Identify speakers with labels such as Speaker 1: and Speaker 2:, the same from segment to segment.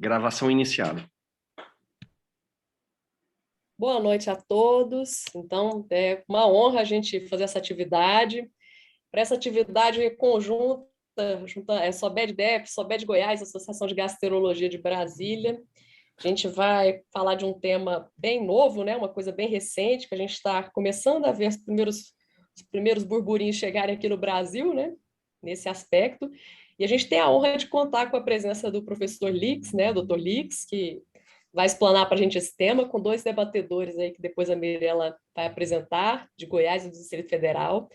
Speaker 1: Gravação iniciada.
Speaker 2: Boa noite a todos. Então, é uma honra a gente fazer essa atividade. Para essa atividade conjunta, SOBED-DEF, SOBED Goiás, Associação de Gastroenterologia de Brasília. A gente vai falar de um tema bem novo, né? Uma coisa bem recente, que a gente está começando a ver os primeiros burburinhos chegarem aqui no Brasil, né? Nesse aspecto. E a gente tem a honra de contar com a presença do professor Lix, né? Dr. Lix, que vai explanar para a gente esse tema, com dois debatedores aí que depois a Mirella vai apresentar, de Goiás e do Distrito Federal.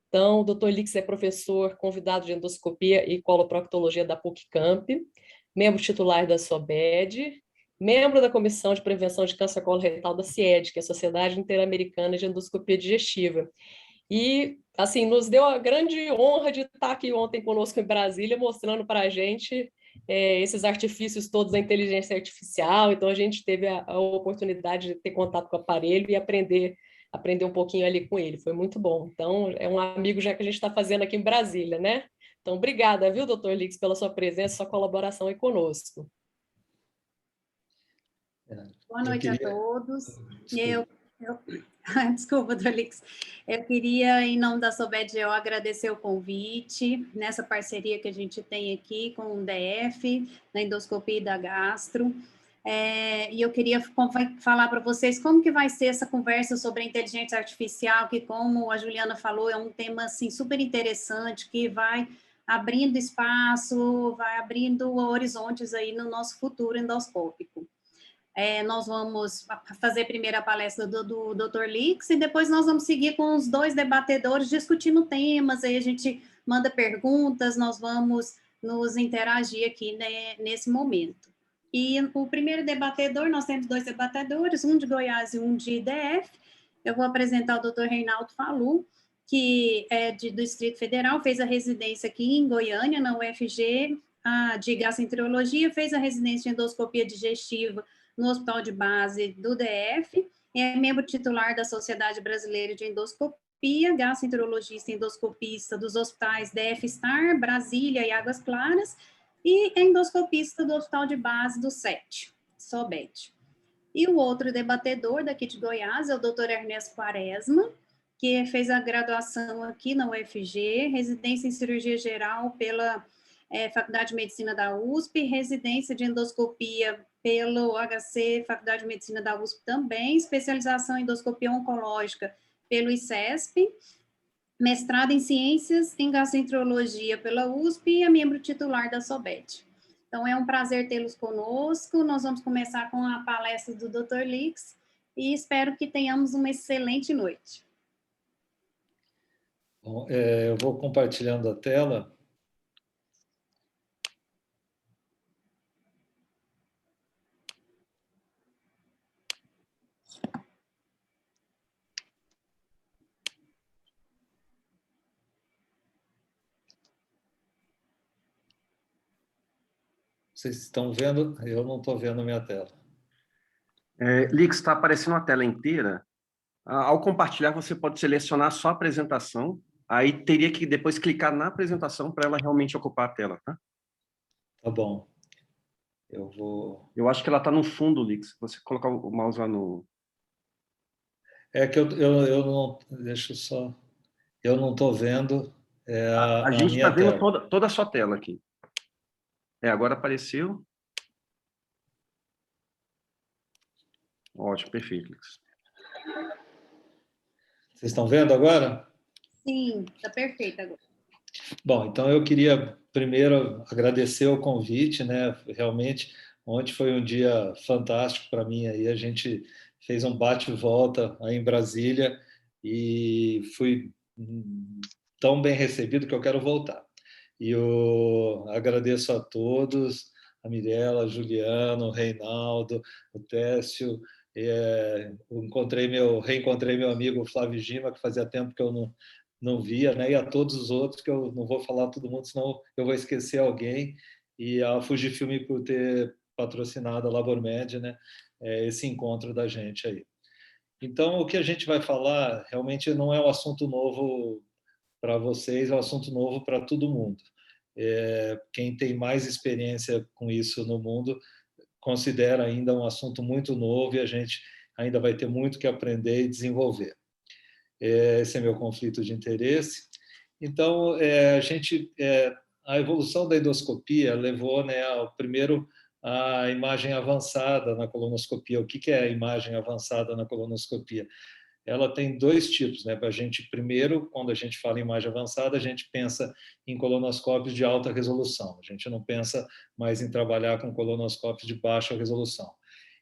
Speaker 2: Então, o Dr. Lix é professor convidado de endoscopia e coloproctologia da PUC-Camp, membro titular da SOBED, membro da Comissão de Prevenção de Câncer Coloretal da CIED, que é a Sociedade Interamericana de Endoscopia Digestiva. E, assim, nos deu a grande honra de estar aqui ontem conosco em Brasília, mostrando para a gente esses artifícios todos da inteligência artificial. Então, a gente teve a oportunidade de ter contato com o aparelho e aprender um pouquinho ali com ele. Foi muito bom. Então, é um amigo já que a gente está fazendo aqui em Brasília, né? Então, obrigada, viu, doutor Lix, pela sua presença, sua colaboração aí conosco.
Speaker 3: Boa noite a todos. Desculpa, doutor Lix. Eu queria, em nome da SOBED, agradecer o convite nessa parceria que a gente tem aqui com o DF, na endoscopia e da gastro. E eu queria falar para vocês como que vai ser essa conversa sobre a inteligência artificial, que, como a Juliana falou, é um tema assim, super interessante, que vai abrindo espaço, vai abrindo horizontes aí no nosso futuro endoscópico. Nós vamos fazer primeiro a palestra do Dr. Lix e depois nós vamos seguir com os dois debatedores discutindo temas, aí a gente manda perguntas, nós vamos nos interagir aqui, né, nesse momento. E o primeiro debatedor, nós temos dois debatedores, um de Goiás e um de DF. Eu vou apresentar o Dr. Reinaldo Falu, que é do Distrito Federal, fez a residência aqui em Goiânia, na UFG, de gastroenterologia, fez a residência de endoscopia digestiva no Hospital de Base do DF, é membro titular da Sociedade Brasileira de Endoscopia, gastroenterologista e endoscopista dos hospitais DF-STAR, Brasília e Águas Claras, e endoscopista do Hospital de Base do SET, SOBED. E o outro debatedor daqui de Goiás é o Dr. Ernesto Quaresma, que fez a graduação aqui na UFG, residência em cirurgia geral pela Faculdade de Medicina da USP, residência de endoscopia pelo HC, Faculdade de Medicina da USP também, especialização em endoscopia oncológica pelo ICESP, mestrado em ciências em gastroenterologia pela USP e é membro titular da SOBED. Então, é um prazer tê-los conosco. Nós vamos começar com a palestra do Dr. Lix e espero que tenhamos uma excelente noite.
Speaker 4: Bom, eu vou compartilhando a tela. Vocês estão vendo? Eu não estou vendo a minha tela.
Speaker 1: Lix, está aparecendo a tela inteira. Ao compartilhar, você pode selecionar só a apresentação, aí teria que depois clicar na apresentação para ela realmente ocupar a tela, tá?
Speaker 4: Tá bom.
Speaker 1: Eu acho que ela está no fundo, Lix. Você colocar o mouse lá no...
Speaker 4: É que eu não... Deixa eu só... Eu não estou vendo
Speaker 1: a gente está vendo toda a sua tela aqui. Agora apareceu. Ótimo, perfeito, Lix.
Speaker 4: Vocês estão vendo agora?
Speaker 3: Sim, está perfeito agora.
Speaker 4: Bom, então eu queria primeiro agradecer o convite, né? Realmente, ontem foi um dia fantástico para mim. Aí a gente fez um bate-volta aí em Brasília e fui tão bem recebido que eu quero voltar. E eu agradeço a todos, a Mirella, Juliano, o Reinaldo, o Técio. Reencontrei meu amigo Flávio Gima, que fazia tempo que eu não via, né? E a todos os outros, que eu não vou falar todo mundo, senão eu vou esquecer alguém, e a Fujifilm por ter patrocinado a Labormed, né? Esse encontro da gente aí. Então, o que a gente vai falar realmente não é um assunto novo para vocês, é um assunto novo para todo mundo. Quem tem mais experiência com isso no mundo considera ainda um assunto muito novo e a gente ainda vai ter muito que aprender e desenvolver. Esse é meu conflito de interesse. Então, a evolução da endoscopia levou, né, primeiro a imagem avançada na colonoscopia. O que é a imagem avançada na colonoscopia? Ela tem dois tipos, né? A gente, primeiro, quando a gente fala em imagem avançada, a gente pensa em colonoscópios de alta resolução. A gente não pensa mais em trabalhar com colonoscópios de baixa resolução.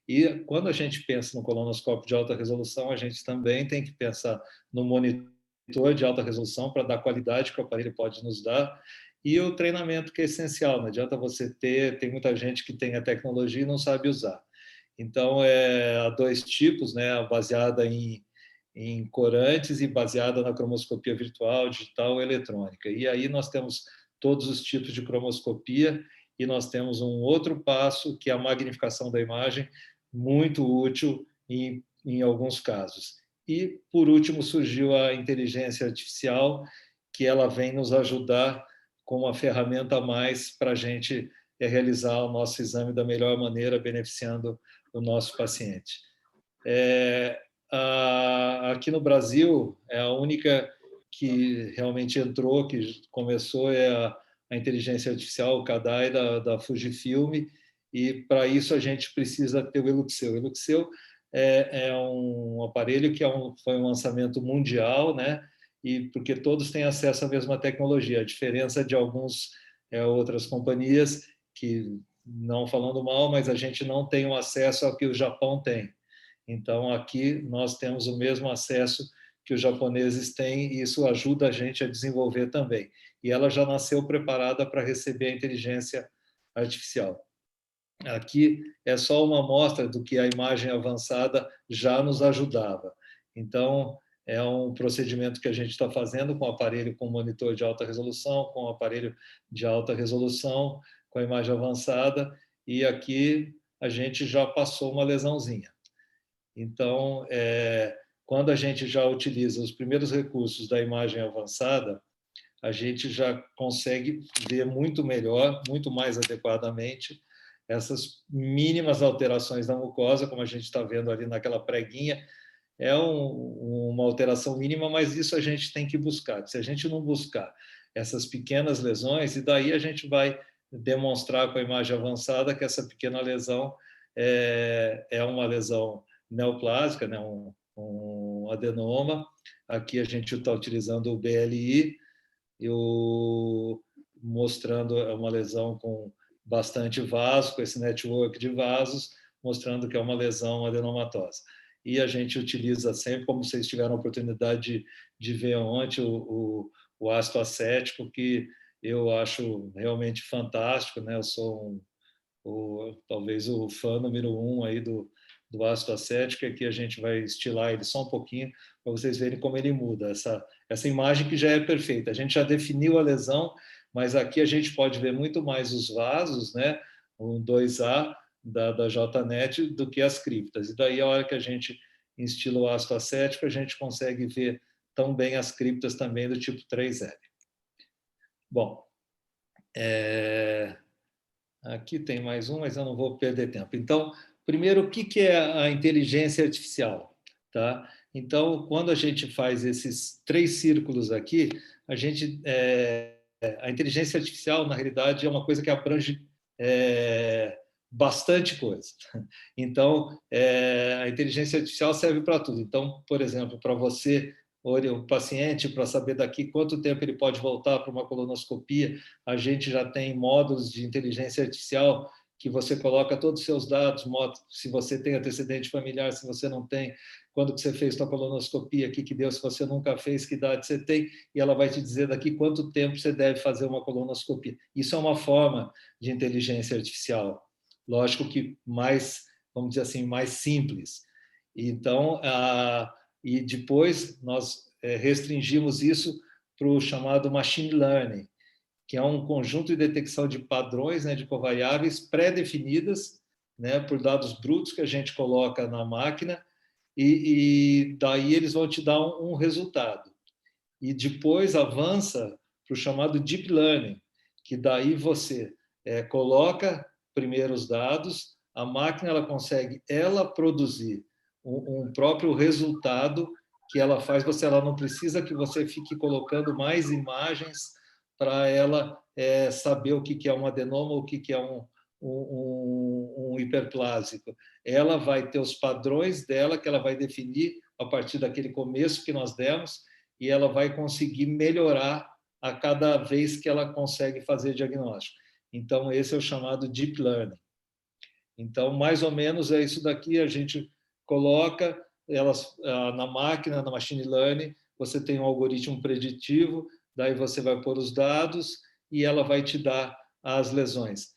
Speaker 4: E quando a gente pensa no colonoscópio de alta resolução, a gente também tem que pensar no monitor de alta resolução para dar a qualidade que o aparelho pode nos dar e o treinamento, que é essencial. Não adianta você tem muita gente que tem a tecnologia e não sabe usar. Então, há dois tipos, né? Baseada em corantes e baseada na cromoscopia virtual, digital ou eletrônica. E aí nós temos todos os tipos de cromoscopia e nós temos um outro passo, que é a magnificação da imagem, muito útil em alguns casos. E, por último, surgiu a inteligência artificial, que ela vem nos ajudar como uma ferramenta a mais para a gente realizar o nosso exame da melhor maneira, beneficiando o nosso paciente. Aqui no Brasil, a única que realmente entrou, que começou, a inteligência artificial, o CADAI da Fujifilm, e para isso a gente precisa ter o Eluxeu. O Eluxeu é um aparelho que foi um lançamento mundial, né? E porque todos têm acesso à mesma tecnologia. A diferença de outras companhias que, não falando mal, mas a gente não tem o acesso ao que o Japão tem. Então, aqui nós temos o mesmo acesso que os japoneses têm e isso ajuda a gente a desenvolver também. E ela já nasceu preparada para receber a inteligência artificial. Aqui é só uma amostra do que a imagem avançada já nos ajudava. Então, é um procedimento que a gente está fazendo com o aparelho com monitor de alta resolução, com o aparelho de alta resolução, com a imagem avançada, e aqui a gente já passou uma lesãozinha. Então, quando a gente já utiliza os primeiros recursos da imagem avançada, a gente já consegue ver muito melhor, muito mais adequadamente, essas mínimas alterações da mucosa, como a gente está vendo ali naquela preguinha. É uma alteração mínima, mas isso a gente tem que buscar. Se a gente não buscar essas pequenas lesões, e daí a gente vai demonstrar com a imagem avançada que essa pequena lesão é uma lesão neoplásica, né? um adenoma. Aqui a gente está utilizando o BLI, mostrando uma lesão com bastante vaso, com esse network de vasos, mostrando que é uma lesão adenomatosa. E a gente utiliza sempre, como vocês tiveram a oportunidade de ver ontem, o ácido acético, que eu acho realmente fantástico, né? Eu sou talvez o fã número 1 aí do ácido acético. Aqui a gente vai estilar ele só um pouquinho para vocês verem como ele muda. Essa imagem que já é perfeita. A gente já definiu a lesão, mas aqui a gente pode ver muito mais os vasos, né? Um 2A da JNet do que as criptas. E daí, a hora que a gente instila o ácido acético, a gente consegue ver tão bem as criptas também do tipo 3L. Bom, aqui tem mais um, mas eu não vou perder tempo. Então, primeiro, o que é a inteligência artificial? Tá? Então, quando a gente faz esses 3 círculos aqui, a inteligência artificial, na realidade, é uma coisa que abrange bastante coisa. Então, a inteligência artificial serve para tudo. Então, por exemplo, para você, o paciente, para saber daqui quanto tempo ele pode voltar para uma colonoscopia, a gente já tem módulos de inteligência artificial que você coloca todos os seus dados, se você tem antecedente familiar, se você não tem, quando que você fez sua colonoscopia, o que deu, se você nunca fez, que idade você tem, e ela vai te dizer daqui quanto tempo você deve fazer uma colonoscopia. Isso é uma forma de inteligência artificial. Lógico que mais, vamos dizer assim, mais simples. Então, e depois nós restringimos isso para o chamado machine learning, que é um conjunto de detecção de padrões, né, de covariáveis pré-definidas, né, por dados brutos que a gente coloca na máquina, e daí eles vão te dar um resultado. E depois avança para o chamado deep learning, que daí você coloca primeiro os dados, a máquina ela consegue produzir um próprio resultado que ela faz, ela não precisa que você fique colocando mais imagens para ela saber o que é um adenoma, o que é um hiperplásico. Ela vai ter os padrões dela, que ela vai definir a partir daquele começo que nós demos, e ela vai conseguir melhorar a cada vez que ela consegue fazer diagnóstico. Então, esse é o chamado Deep Learning. Então, mais ou menos é isso daqui, a gente coloca elas na máquina, na machine learning, você tem um algoritmo preditivo, daí você vai pôr os dados e ela vai te dar as lesões.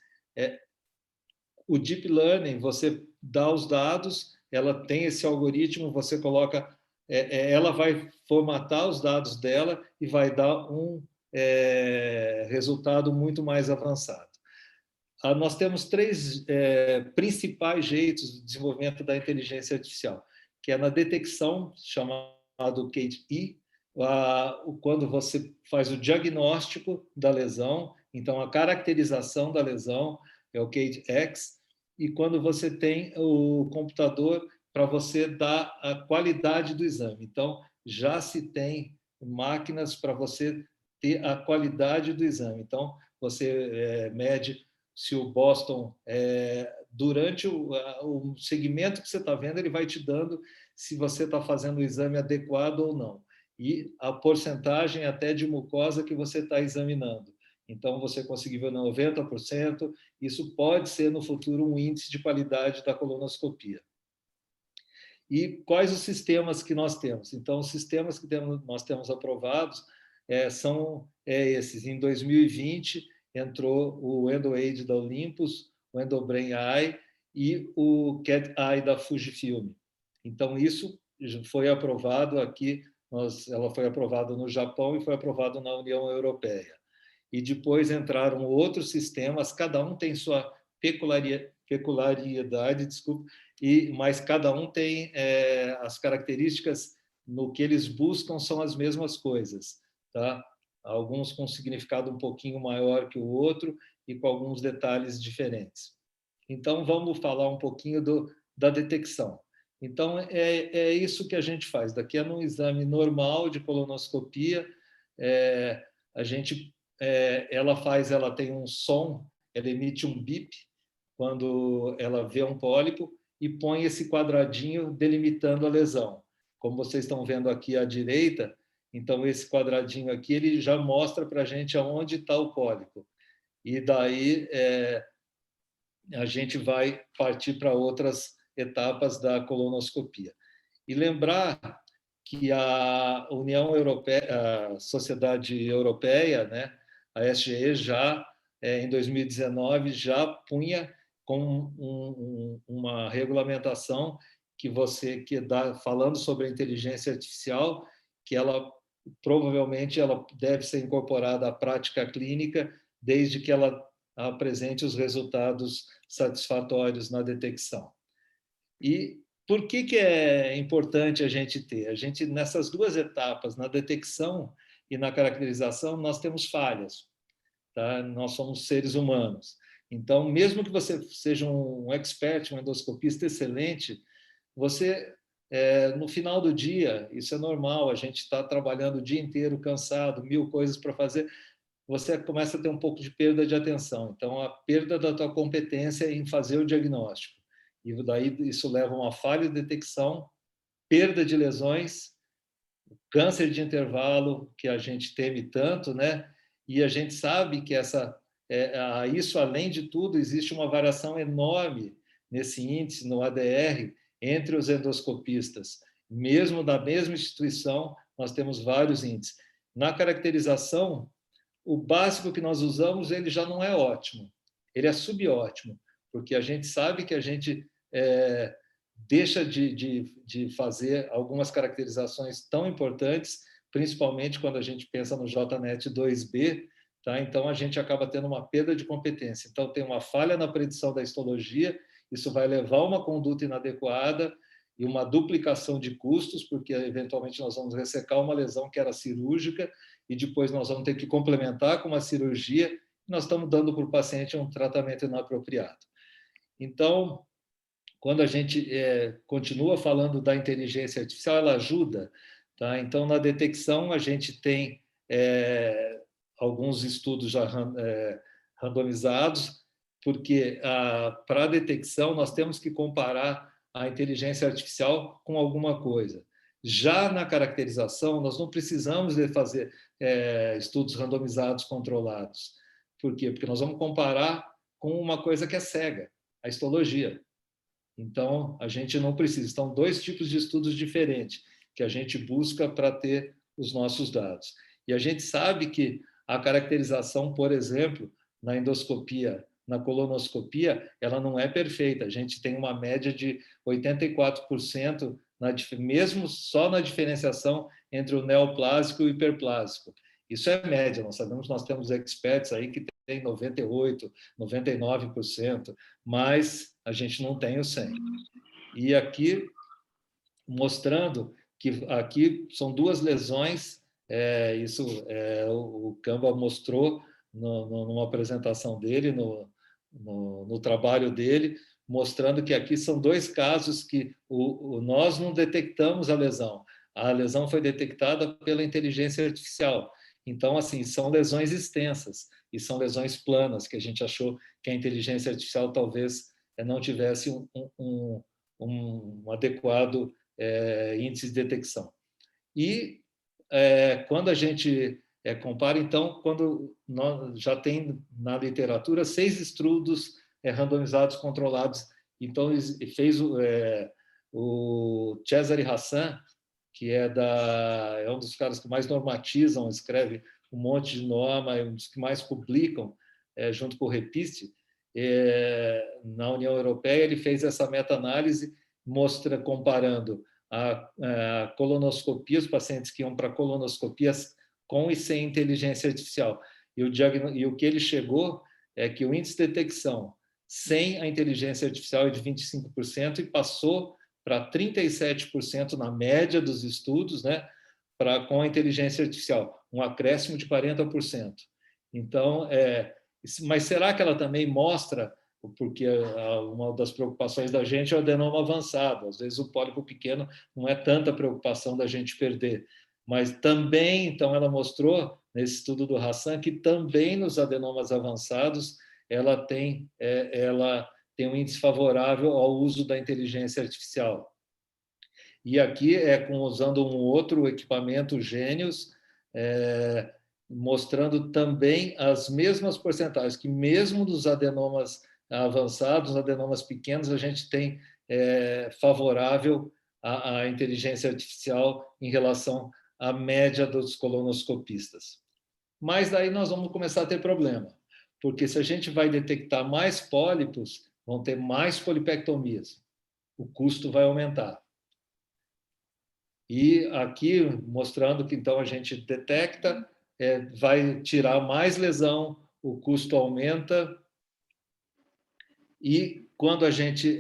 Speaker 4: O Deep Learning, você dá os dados, ela tem esse algoritmo, você coloca, ela vai formatar os dados dela e vai dar um resultado muito mais avançado. Nós temos três principais jeitos de desenvolvimento da inteligência artificial, que é na detecção, chamado CADE, quando você faz o diagnóstico da lesão, então a caracterização da lesão é o CADE-X, e quando você tem o computador para você dar a qualidade do exame. Então, já se tem máquinas para você ter a qualidade do exame. Então, você mede se o Boston, durante o segmento que você está vendo, ele vai te dando se você está fazendo o exame adequado ou não. E a porcentagem até de mucosa que você está examinando. Então, você conseguir ver 90%, isso pode ser, no futuro, um índice de qualidade da colonoscopia. E quais os sistemas que nós temos? Então, os sistemas que nós temos aprovados são esses. Em 2020, entrou o EndoAid da Olympus, o EndoBrain Eye e o Cat Eye da Fujifilm. Então, isso foi aprovado aqui, ela foi aprovada no Japão e foi aprovado na União Europeia. E depois entraram outros sistemas, cada um tem sua peculiaridade, mas cada um tem as características no que eles buscam são as mesmas coisas, tá? Alguns com significado um pouquinho maior que o outro e com alguns detalhes diferentes. Então, vamos falar um pouquinho da detecção. Então, é isso que a gente faz. Daqui é num exame normal de colonoscopia, a gente, ela tem um som, ela emite um bip quando ela vê um pólipo e põe esse quadradinho delimitando a lesão. Como vocês estão vendo aqui à direita, então esse quadradinho aqui ele já mostra para a gente aonde está o pólipo. E daí a gente vai partir para outras etapas da colonoscopia. E lembrar que a União Europeia, a Sociedade Europeia, né, a SGE, já em 2019 já punha com uma regulamentação falando sobre a inteligência artificial, que ela provavelmente ela deve ser incorporada à prática clínica desde que ela apresente os resultados satisfatórios na detecção. E por que é importante a gente ter? A gente, nessas duas etapas, na detecção e na caracterização, nós temos falhas. Tá? Nós somos seres humanos. Então, mesmo que você seja um expert, um endoscopista excelente, você, no final do dia, isso é normal, a gente está trabalhando o dia inteiro, cansado, 1000 coisas para fazer, você começa a ter um pouco de perda de atenção. Então, a perda da tua competência em fazer o diagnóstico. E daí isso leva a uma falha de detecção, perda de lesões, câncer de intervalo, que a gente teme tanto, né? E a gente sabe que isso, além de tudo, existe uma variação enorme nesse índice, no ADR, entre os endoscopistas. Mesmo da mesma instituição, nós temos vários índices. Na caracterização, o básico que nós usamos, ele já não é ótimo. Ele é subótimo, porque a gente sabe que a gente deixa de fazer algumas caracterizações tão importantes, principalmente quando a gente pensa no JNet 2B, tá? Então a gente acaba tendo uma perda de competência. Então tem uma falha na predição da histologia, isso vai levar a uma conduta inadequada e uma duplicação de custos, porque eventualmente nós vamos ressecar uma lesão que era cirúrgica e depois nós vamos ter que complementar com uma cirurgia nós estamos dando para o paciente um tratamento inapropriado. Então, quando a gente continua falando da inteligência artificial, ela ajuda, tá? Então, na detecção, a gente tem alguns estudos já randomizados, porque para a detecção nós temos que comparar a inteligência artificial com alguma coisa. Já na caracterização, nós não precisamos de fazer estudos randomizados controlados. Por quê? Porque nós vamos comparar com uma coisa que é cega, a histologia. Então, a gente não precisa. Estão dois tipos de estudos diferentes que a gente busca para ter os nossos dados. E a gente sabe que a caracterização, por exemplo, na endoscopia, na colonoscopia, ela não é perfeita. A gente tem uma média de 84%, mesmo só na diferenciação entre o neoplásico e o hiperplásico. Isso é média, nós sabemos que nós temos experts aí que tem 98%, 99%, mas a gente não tem o 100%. E aqui, mostrando que aqui são duas lesões, isso o Camba mostrou numa apresentação dele, no trabalho dele, mostrando que aqui são dois casos que nós não detectamos a lesão foi detectada pela inteligência artificial. Então, assim, são lesões extensas e são lesões planas, que a gente achou que a inteligência artificial talvez não tivesse um adequado índice de detecção. E quando a gente compara, então, quando nós já tem na literatura 6 estudos randomizados controlados, então fez o Cesare Hassan, que é um dos caras que mais normatizam, escreve um monte de norma, é um dos que mais publicam, junto com o Repiste, na União Europeia. Ele fez essa meta-análise, comparando a colonoscopia, os pacientes que iam para colonoscopias com e sem inteligência artificial. E o que ele chegou é que o índice de detecção sem a inteligência artificial é de 25% e passou para 37% na média dos estudos, né, com a inteligência artificial, um acréscimo de 40%. Então, mas será que ela também mostra, porque uma das preocupações da gente é o adenoma avançado, às vezes o pólipo pequeno não é tanta preocupação da gente perder, mas também, então, ela mostrou, nesse estudo do Hassan, que também nos adenomas avançados ela tem um índice favorável ao uso da inteligência artificial. E aqui usando um outro equipamento, Gênios, mostrando também as mesmas porcentagens, que mesmo nos adenomas avançados, adenomas pequenos, a gente tem favorável à inteligência artificial em relação à média dos colonoscopistas. Mas daí nós vamos começar a ter problema, porque se a gente vai detectar mais pólipos, vão ter mais polipectomias. O custo vai aumentar. E aqui, mostrando que então a gente detecta, vai tirar mais lesão, o custo aumenta. E quando a gente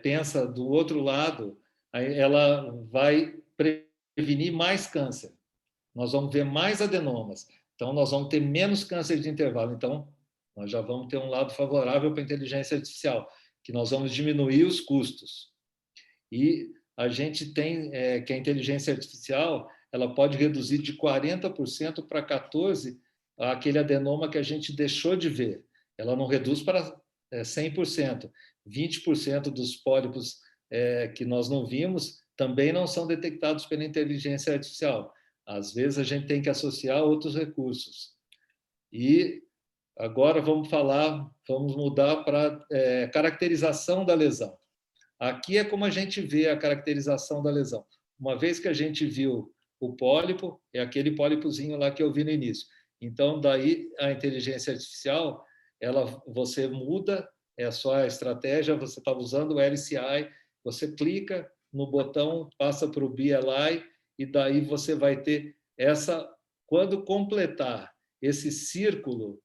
Speaker 4: pensa do outro lado, ela vai prevenir mais câncer. Nós vamos ver mais adenomas. Então, nós vamos ter menos câncer de intervalo. Então, nós já vamos ter um lado favorável para a inteligência artificial, que nós vamos diminuir os custos. E a gente tem que a inteligência artificial ela pode reduzir de 40% para 14% aquele adenoma que a gente deixou de ver. Ela não reduz para 100%. 20% dos pólipos que nós não vimos também não são detectados pela inteligência artificial. Às vezes a gente tem que associar outros recursos. E agora vamos mudar para caracterização da lesão. Aqui é como a gente vê a caracterização da lesão. Uma vez que a gente viu o pólipo, é aquele pólipozinho lá que eu vi no início. Então, daí a inteligência artificial, você muda, é só a estratégia, você está usando o LCI, você clica no botão, passa para o BLI, e daí você vai ter quando completar esse círculo,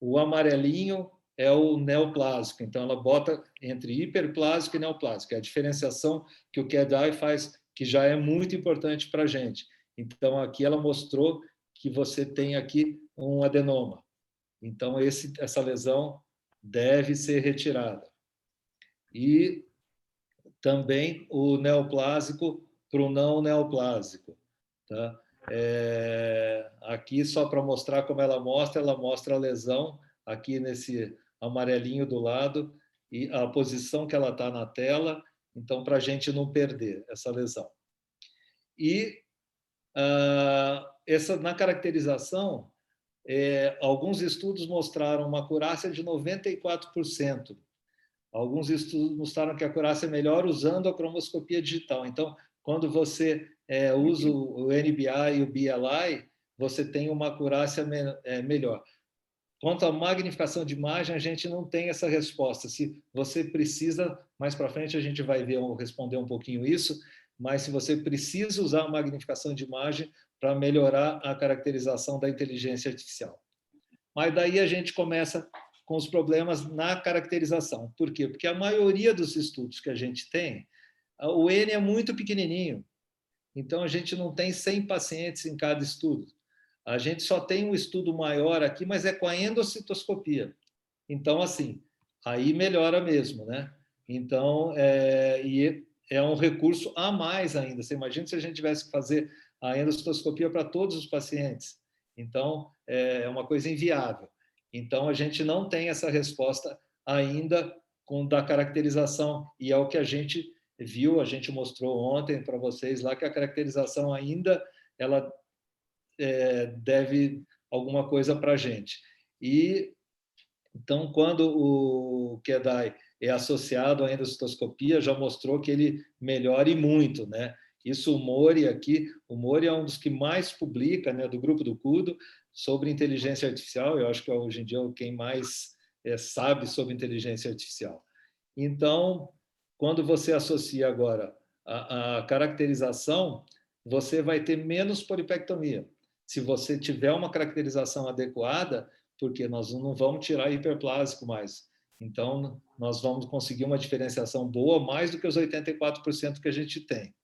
Speaker 4: o amarelinho é o neoplásico. Então, ela bota entre hiperplásico e neoplásico. É a diferenciação que o CAD-EYE faz, que já é muito importante para a gente. Então, aqui ela mostrou que você tem aqui um adenoma. Então, essa lesão deve ser retirada. E também o neoplásico para o não neoplásico. Tá? Aqui, só para mostrar como ela mostra a lesão aqui nesse amarelinho do lado e a posição que ela está na tela, então, para a gente não perder essa lesão. E na caracterização, alguns estudos mostraram uma acurácia de 94%. Alguns estudos mostraram que a acurácia é melhor usando a cromoscopia digital. Então, quando você usa o NBI e o BLI, você tem uma acurácia melhor. Quanto à magnificação de imagem, a gente não tem essa resposta. Se você precisa, mais para frente a gente vai responder um pouquinho isso, mas se você precisa usar a magnificação de imagem para melhorar a caracterização da inteligência artificial. Mas daí a gente começa com os problemas na caracterização. Por quê? Porque a maioria dos estudos que a gente tem, o N é muito pequenininho. Então, a gente não tem 100 pacientes em cada estudo. A gente só tem um estudo maior aqui, mas é com a endocitoscopia. Então, assim, aí melhora mesmo, né? Então, e é um recurso a mais ainda. Você imagina se a gente tivesse que fazer a endocitoscopia para todos os pacientes. Então, é uma coisa inviável. Então, a gente não tem essa resposta ainda da caracterização. E é o que a gente viu, a gente mostrou ontem para vocês lá, que a caracterização ainda ela deve alguma coisa para a gente. E, então, quando o QDI é associado à endocitoscopia, já mostrou que ele melhora e muito, né? Isso o Mori aqui, o Mori é um dos que mais publica, né, do grupo do CUDO, sobre inteligência artificial. Eu acho que hoje em dia é quem mais sabe sobre inteligência artificial. Então, quando você associa agora a caracterização, você vai ter menos polipectomia. Se você tiver uma caracterização adequada, porque nós não vamos tirar hiperplásico mais. Então, nós vamos conseguir uma diferenciação boa, mais do que os 84% que a gente tem.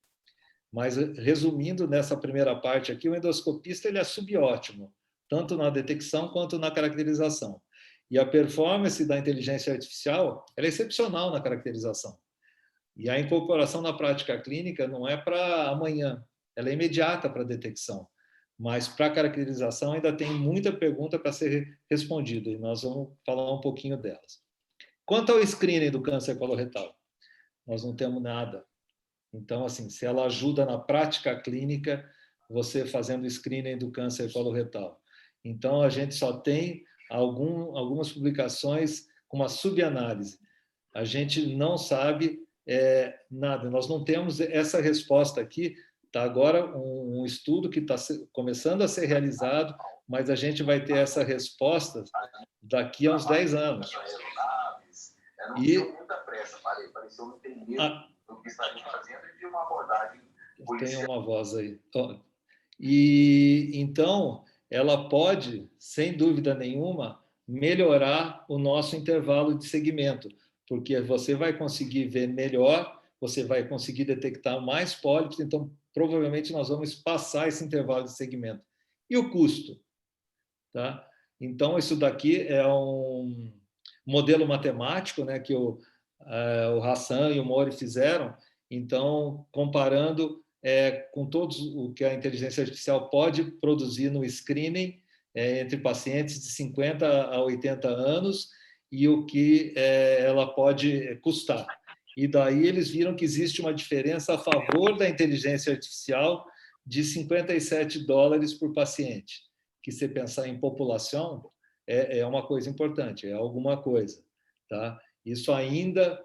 Speaker 4: Mas, resumindo nessa primeira parte aqui, o endoscopista ele é subótimo, tanto na detecção quanto na caracterização. E a performance da inteligência artificial ela é excepcional na caracterização. E a incorporação na prática clínica não é para amanhã, ela é imediata para a detecção. Mas para a caracterização ainda tem muita pergunta para ser respondida, e nós vamos falar um pouquinho delas. Quanto ao screening do câncer coloretal, nós não temos nada. Então, assim, se ela ajuda na prática clínica, você fazendo screening do câncer coloretal. Então, a gente só tem algumas publicações com uma subanálise. A gente não sabe nada, nós não temos essa resposta aqui. Está agora um estudo que está começando a ser realizado, mas a gente vai ter essa resposta daqui a uns 10 anos. E o que estaria fazendo de uma abordagem policial. Tem uma voz aí. E então ela pode, sem dúvida nenhuma, melhorar o nosso intervalo de segmento, porque você vai conseguir ver melhor, você vai conseguir detectar mais pólipos, então provavelmente nós vamos passar esse intervalo de segmento. E o custo? Tá? Então, isso daqui é um modelo matemático, né, que o Hassan e o Mori fizeram, então, comparando com todos o que a inteligência artificial pode produzir no screening entre pacientes de 50 a 80 anos e o que ela pode custar. E daí eles viram que existe uma diferença a favor da inteligência artificial de $57 por paciente, que se pensar em população é uma coisa importante, é alguma coisa. Tá? Isso ainda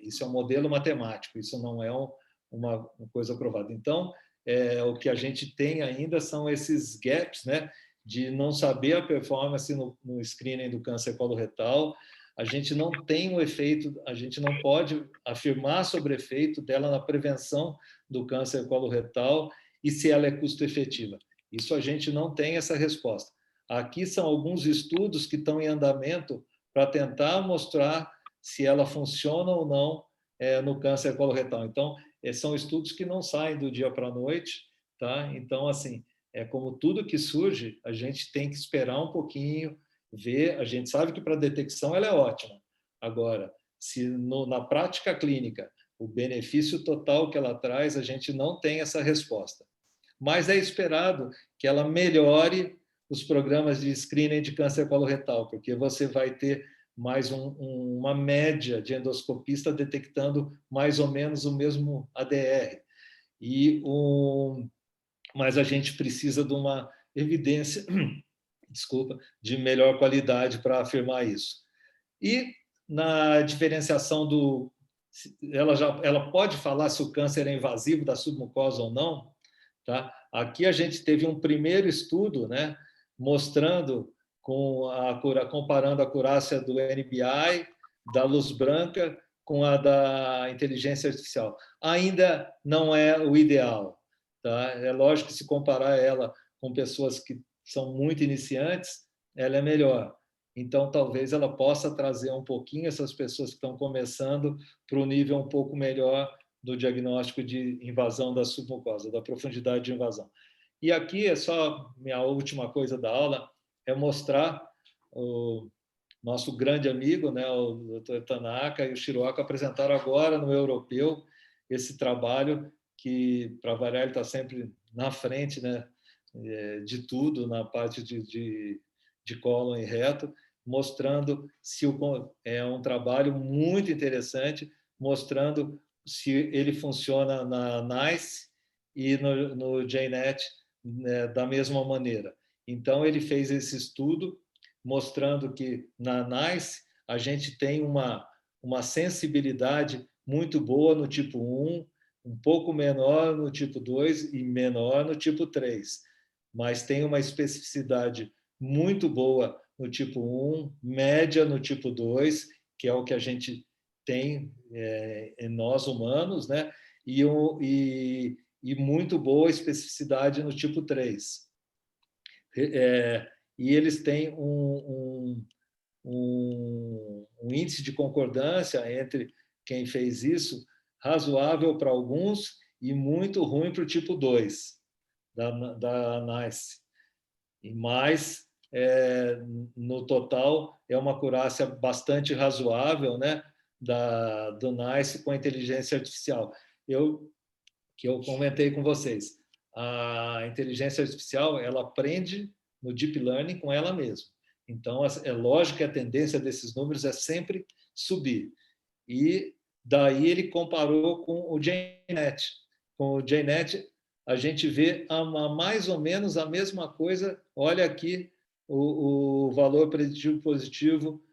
Speaker 4: isso é um modelo matemático, isso não é uma coisa provada. Então, o que a gente tem ainda são esses gaps, né, de não saber a performance no screening do câncer coloretal. A gente não tem o efeito, a gente não pode afirmar sobre o efeito dela na prevenção do câncer coloretal e se ela é custo-efetiva. Isso a gente não tem essa resposta. Aqui são alguns estudos que estão em andamento para tentar mostrar se ela funciona ou não no câncer coloretal. Então, são estudos que não saem do dia para a noite, tá? Então, assim, como tudo que surge, a gente tem que esperar um pouquinho, ver, a gente sabe que para detecção ela é ótima. Agora, se na prática clínica o benefício total que ela traz, a gente não tem essa resposta. Mas é esperado que ela melhore os programas de screening de câncer coloretal, porque você vai ter mais uma média de endoscopista detectando mais ou menos o mesmo ADR. Mas a gente precisa de uma evidência, desculpa, de melhor qualidade para afirmar isso. E na diferenciação ela pode falar se o câncer é invasivo da submucosa ou não, tá? Aqui a gente teve um primeiro estudo, né, mostrando comparando a acurácia do NBI, da luz branca, com a da inteligência artificial. Ainda não é o ideal, tá? É lógico que se comparar ela com pessoas que são muito iniciantes, ela é melhor. Então, talvez ela possa trazer um pouquinho essas pessoas que estão começando para um nível um pouco melhor do diagnóstico de invasão da submucosa, da profundidade de invasão. E aqui é só minha última coisa da aula, é mostrar o nosso grande amigo, né, o Dr. Tanaka e o Shiroaka apresentaram agora no Europeu esse trabalho que, para variar, ele está sempre na frente, né, de tudo, na parte de cólon e reto, mostrando se é um trabalho muito interessante, mostrando se ele funciona na NICE e no JNet, né, da mesma maneira. Então, ele fez esse estudo mostrando que na NICE a gente tem uma sensibilidade muito boa no tipo 1, um pouco menor no tipo 2 e menor no tipo 3, mas tem uma especificidade muito boa no tipo 1, média no tipo 2, que é o que a gente tem em nós humanos, né? E muito boa especificidade no tipo 3. E eles têm um índice de concordância entre quem fez isso razoável para alguns e muito ruim para o tipo 2 da NICE. Mas, no total, é uma acurácia bastante razoável, né, do NICE com a inteligência artificial. Que eu comentei com vocês, a inteligência artificial ela aprende no deep learning com ela mesma. Então, é lógico que a tendência desses números é sempre subir. E daí ele comparou com o JNet. Com o JNet, a gente vê mais ou menos a mesma coisa. Olha aqui o valor preditivo positivo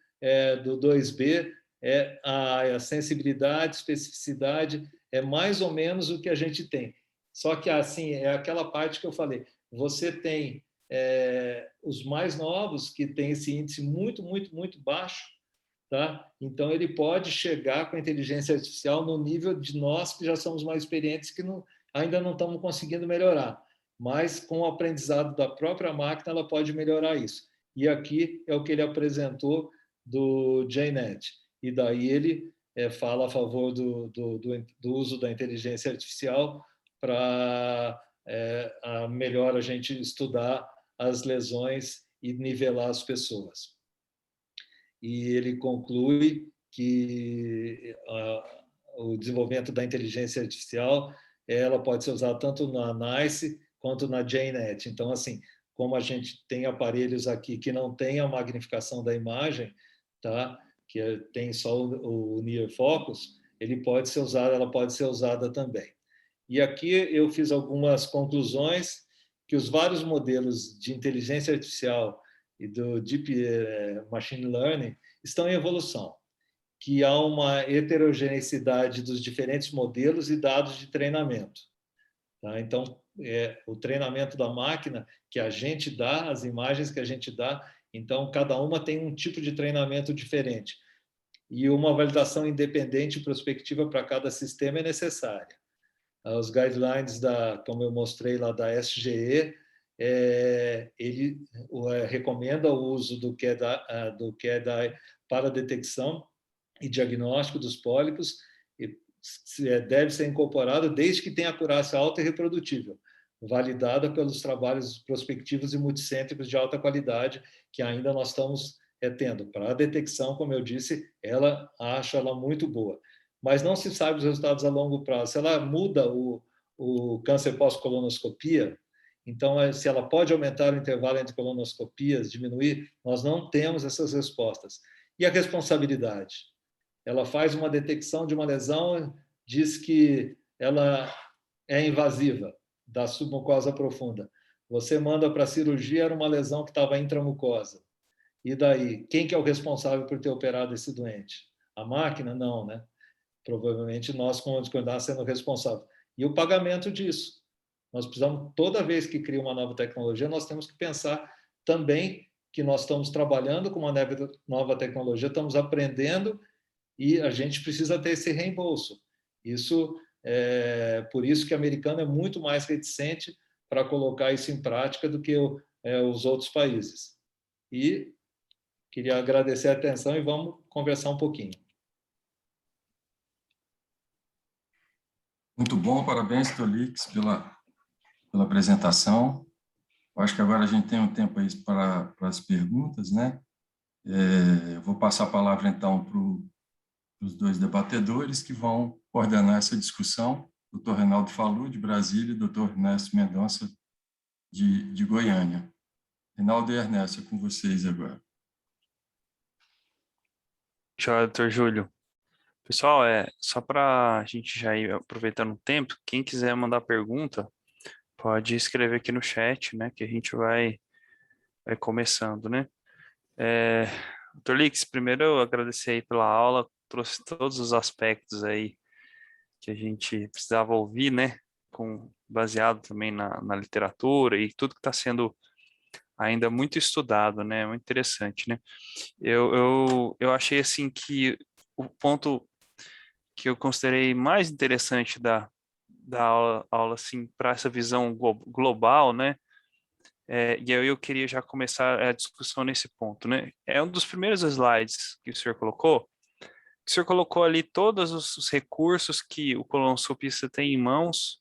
Speaker 4: do 2B, a sensibilidade, especificidade, é mais ou menos o que a gente tem. Só que, assim, é aquela parte que eu falei. Você tem os mais novos, que tem esse índice muito, muito, muito baixo, tá? Então, ele pode chegar com a inteligência artificial no nível de nós, que já somos mais experientes, que ainda não estamos conseguindo melhorar. Mas, com o aprendizado da própria máquina, ela pode melhorar isso. E aqui é o que ele apresentou do JNet. E daí ele fala a favor do uso da inteligência artificial para melhor a gente estudar as lesões e nivelar as pessoas. E ele conclui que o desenvolvimento da inteligência artificial ela pode ser usada tanto na NICE quanto na JNet. Então, assim, como a gente tem aparelhos aqui que não tem a magnificação da imagem, tá? Que tem só o Near Focus, ela pode ser usada também. E aqui eu fiz algumas conclusões que os vários modelos de inteligência artificial e do Deep Machine Learning estão em evolução, que há uma heterogeneidade dos diferentes modelos e dados de treinamento. Tá? Então, o treinamento da máquina que a gente dá, as imagens que a gente dá, então, cada uma tem um tipo de treinamento diferente. E uma validação independente e prospectiva para cada sistema é necessária. Os guidelines, como eu mostrei lá, da SGE, ele recomenda o uso do QEDI para detecção e diagnóstico dos pólipos, e deve ser incorporado desde que tenha acurácia alta e reprodutível. validada pelos trabalhos prospectivos e multicêntricos de alta qualidade que ainda nós estamos tendo. Para a detecção, como eu disse, acho ela muito boa. Mas não se sabe os resultados a longo prazo. Se ela muda o câncer pós-colonoscopia, então, se ela pode aumentar o intervalo entre colonoscopias, diminuir, nós não temos essas respostas. E a responsabilidade? Ela faz uma detecção de uma lesão, diz que ela é invasiva, da submucosa profunda. Você manda para a cirurgia, era uma lesão que estava intramucosa. E daí? Quem que é o responsável por ter operado esse doente? A máquina? Não, né? Provavelmente nós, como endocrinólogos, sendo responsável. E o pagamento disso? Nós precisamos, toda vez que cria uma nova tecnologia, nós temos que pensar também que nós estamos trabalhando com uma nova tecnologia, estamos aprendendo e a gente precisa ter esse reembolso. Por isso que o americano é muito mais reticente para colocar isso em prática do que os outros países. E queria agradecer a atenção e vamos conversar um pouquinho.
Speaker 5: Muito bom, parabéns, Tolix, pela apresentação. Eu acho que agora a gente tem um tempo aí para as perguntas, né? Eu vou passar a palavra, então, para os dois debatedores que vão coordenar essa discussão, Dr. Reinaldo Falú, de Brasília, e Dr. Ernesto Mendonça, de Goiânia. Reinaldo e Ernesto, é com vocês agora.
Speaker 6: Tchau, doutor Júlio. Pessoal, só para a gente já ir aproveitando o tempo, quem quiser mandar pergunta, pode escrever aqui no chat, né, que a gente vai começando, né. Dr. Lix, primeiro eu agradecer aí pela aula, trouxe todos os aspectos aí que a gente precisava ouvir, né, baseado também na literatura e tudo que está sendo ainda muito estudado, né, muito interessante, né. Eu achei, assim, que o ponto que eu considerei mais interessante da aula assim, para essa visão global, né, e aí eu queria já começar a discussão nesse ponto, né. É um dos primeiros slides que o senhor colocou, ali todos os recursos que o colonoscopista tem em mãos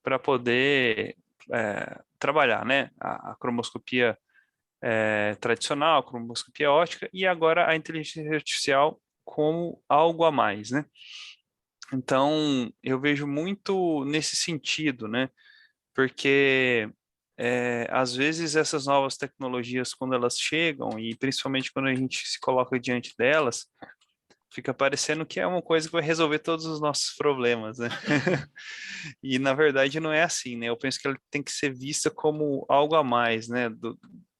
Speaker 6: para poder trabalhar, né, a cromoscopia tradicional, a cromoscopia óptica e agora a inteligência artificial como algo a mais, né. Então, eu vejo muito nesse sentido, né, porque às vezes essas novas tecnologias, quando elas chegam, e principalmente quando a gente se coloca diante delas, fica parecendo que é uma coisa que vai resolver todos os nossos problemas, né? E na verdade não é assim, né? Eu penso que ela tem que ser vista como algo a mais, né?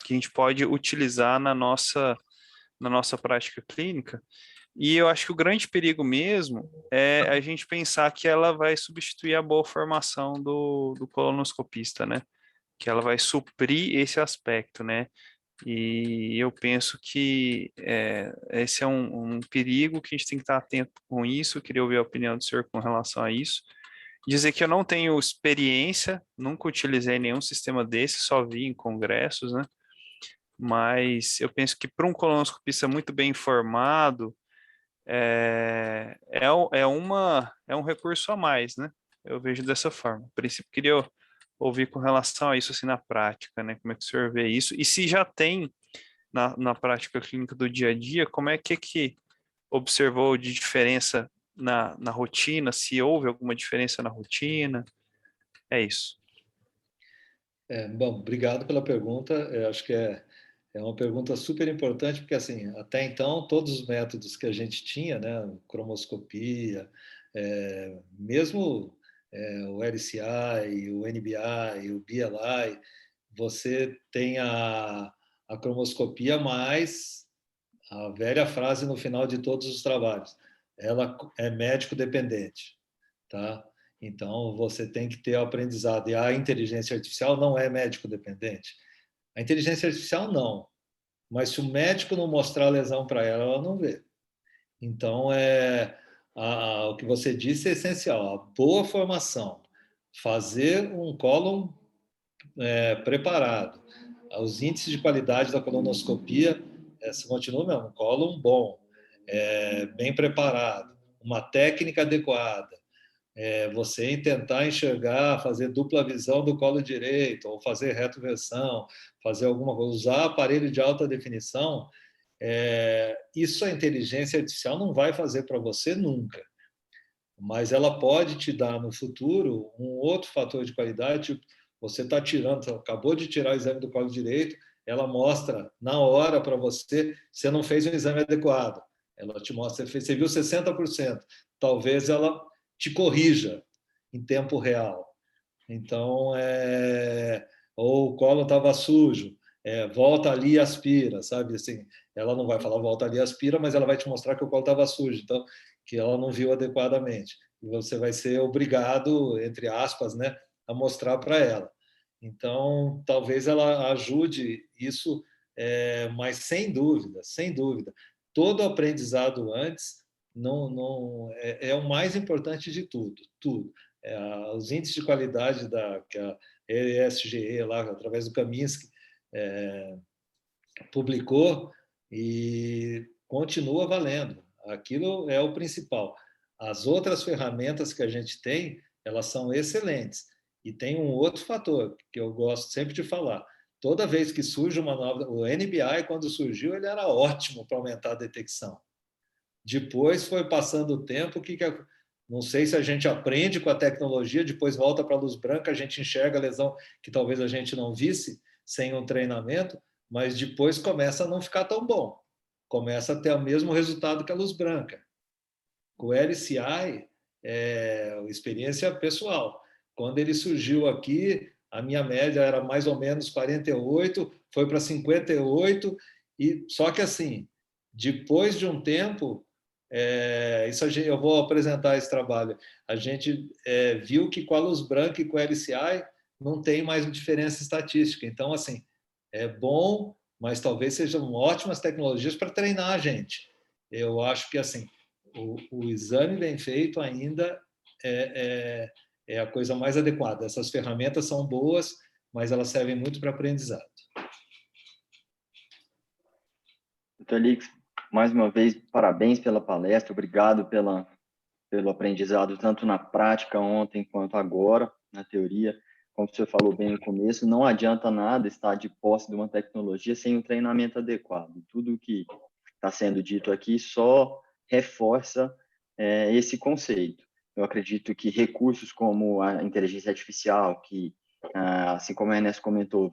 Speaker 6: Que a gente pode utilizar na nossa prática clínica. E eu acho que o grande perigo mesmo é a gente pensar que ela vai substituir a boa formação do colonoscopista, né? Que ela vai suprir esse aspecto, né? E eu penso que esse é um perigo que a gente tem que estar atento com isso. Eu queria ouvir a opinião do senhor com relação a isso. Dizer que eu não tenho experiência, nunca utilizei nenhum sistema desse, só vi em congressos, né? Mas eu penso que para um colonoscopista muito bem informado, é um recurso a mais, né? Eu vejo dessa forma. A princípio, queria ouvir com relação a isso, assim, na prática, né? Como é que o senhor vê isso? E se já tem na prática clínica do dia a dia, como é que observou de diferença na rotina? Se houve alguma diferença na rotina? É isso.
Speaker 4: Bom, obrigado pela pergunta. Eu acho que é uma pergunta super importante, porque, assim, até então, todos os métodos que a gente tinha, né, cromoscopia, mesmo o LCI, o NBI, o BLI, você tem a cromoscopia mais a velha frase no final de todos os trabalhos. Ela é médico dependente, tá? Então, você tem que ter o aprendizado. E a inteligência artificial não é médico dependente. A inteligência artificial, não. Mas se o médico não mostrar a lesão para ela, ela não vê. Então, o que você disse é essencial. A boa formação. Fazer um cólon preparado. Os índices de qualidade da colonoscopia continua mesmo. Um cólon bom, bem preparado, uma técnica adequada, você tentar enxergar, fazer dupla visão do colo direito, ou fazer retroversão, fazer alguma coisa, usar aparelho de alta definição, isso a inteligência artificial não vai fazer para você nunca. Mas ela pode te dar no futuro um outro fator de qualidade. Tipo, você está tirando, acabou de tirar o exame do colo direito, ela mostra na hora para você, você não fez um exame adequado. Ela te mostra, você viu 60%. Talvez ela te corrija em tempo real. Então, ou o colo estava sujo, volta ali e aspira, sabe? Assim, ela não vai falar volta ali e aspira, mas ela vai te mostrar que o colo estava sujo, então, que ela não viu adequadamente. E você vai ser obrigado, entre aspas, né, a mostrar para ela. Então, talvez ela ajude isso, mas sem dúvida, todo aprendizado antes não é o mais importante de tudo. Os índices de qualidade que a ESGE, lá, através do Kaminsky, publicou, e continua valendo. Aquilo é o principal. As outras ferramentas que a gente tem, elas são excelentes. E tem um outro fator que eu gosto sempre de falar. Toda vez que surge uma nova... O NBI, quando surgiu, ele era ótimo para aumentar a detecção. Depois foi passando o tempo, não sei se a gente aprende com a tecnologia, depois volta para a luz branca, a gente enxerga a lesão que talvez a gente não visse sem um treinamento, mas depois começa a não ficar tão bom. Começa a ter o mesmo resultado que a luz branca. Com o LCI, experiência pessoal. Quando ele surgiu aqui, a minha média era mais ou menos 48, foi para 58, só que assim, depois de um tempo, eu vou apresentar esse trabalho, a gente viu que com a luz branca e com o LCI não tem mais diferença estatística. Então, assim, é bom, mas talvez sejam ótimas tecnologias para treinar a gente. Eu acho que assim, o exame bem feito ainda é a coisa mais adequada. Essas ferramentas são boas, mas elas servem muito para aprendizado.
Speaker 7: Dr. Lix, mais uma vez, parabéns pela palestra, obrigado pelo aprendizado, tanto na prática ontem quanto agora, na teoria. Como você falou bem no começo, não adianta nada estar de posse de uma tecnologia sem um treinamento adequado. Tudo que está sendo dito aqui só reforça esse conceito. Eu acredito que recursos como a inteligência artificial, que, assim como a Ernesto comentou,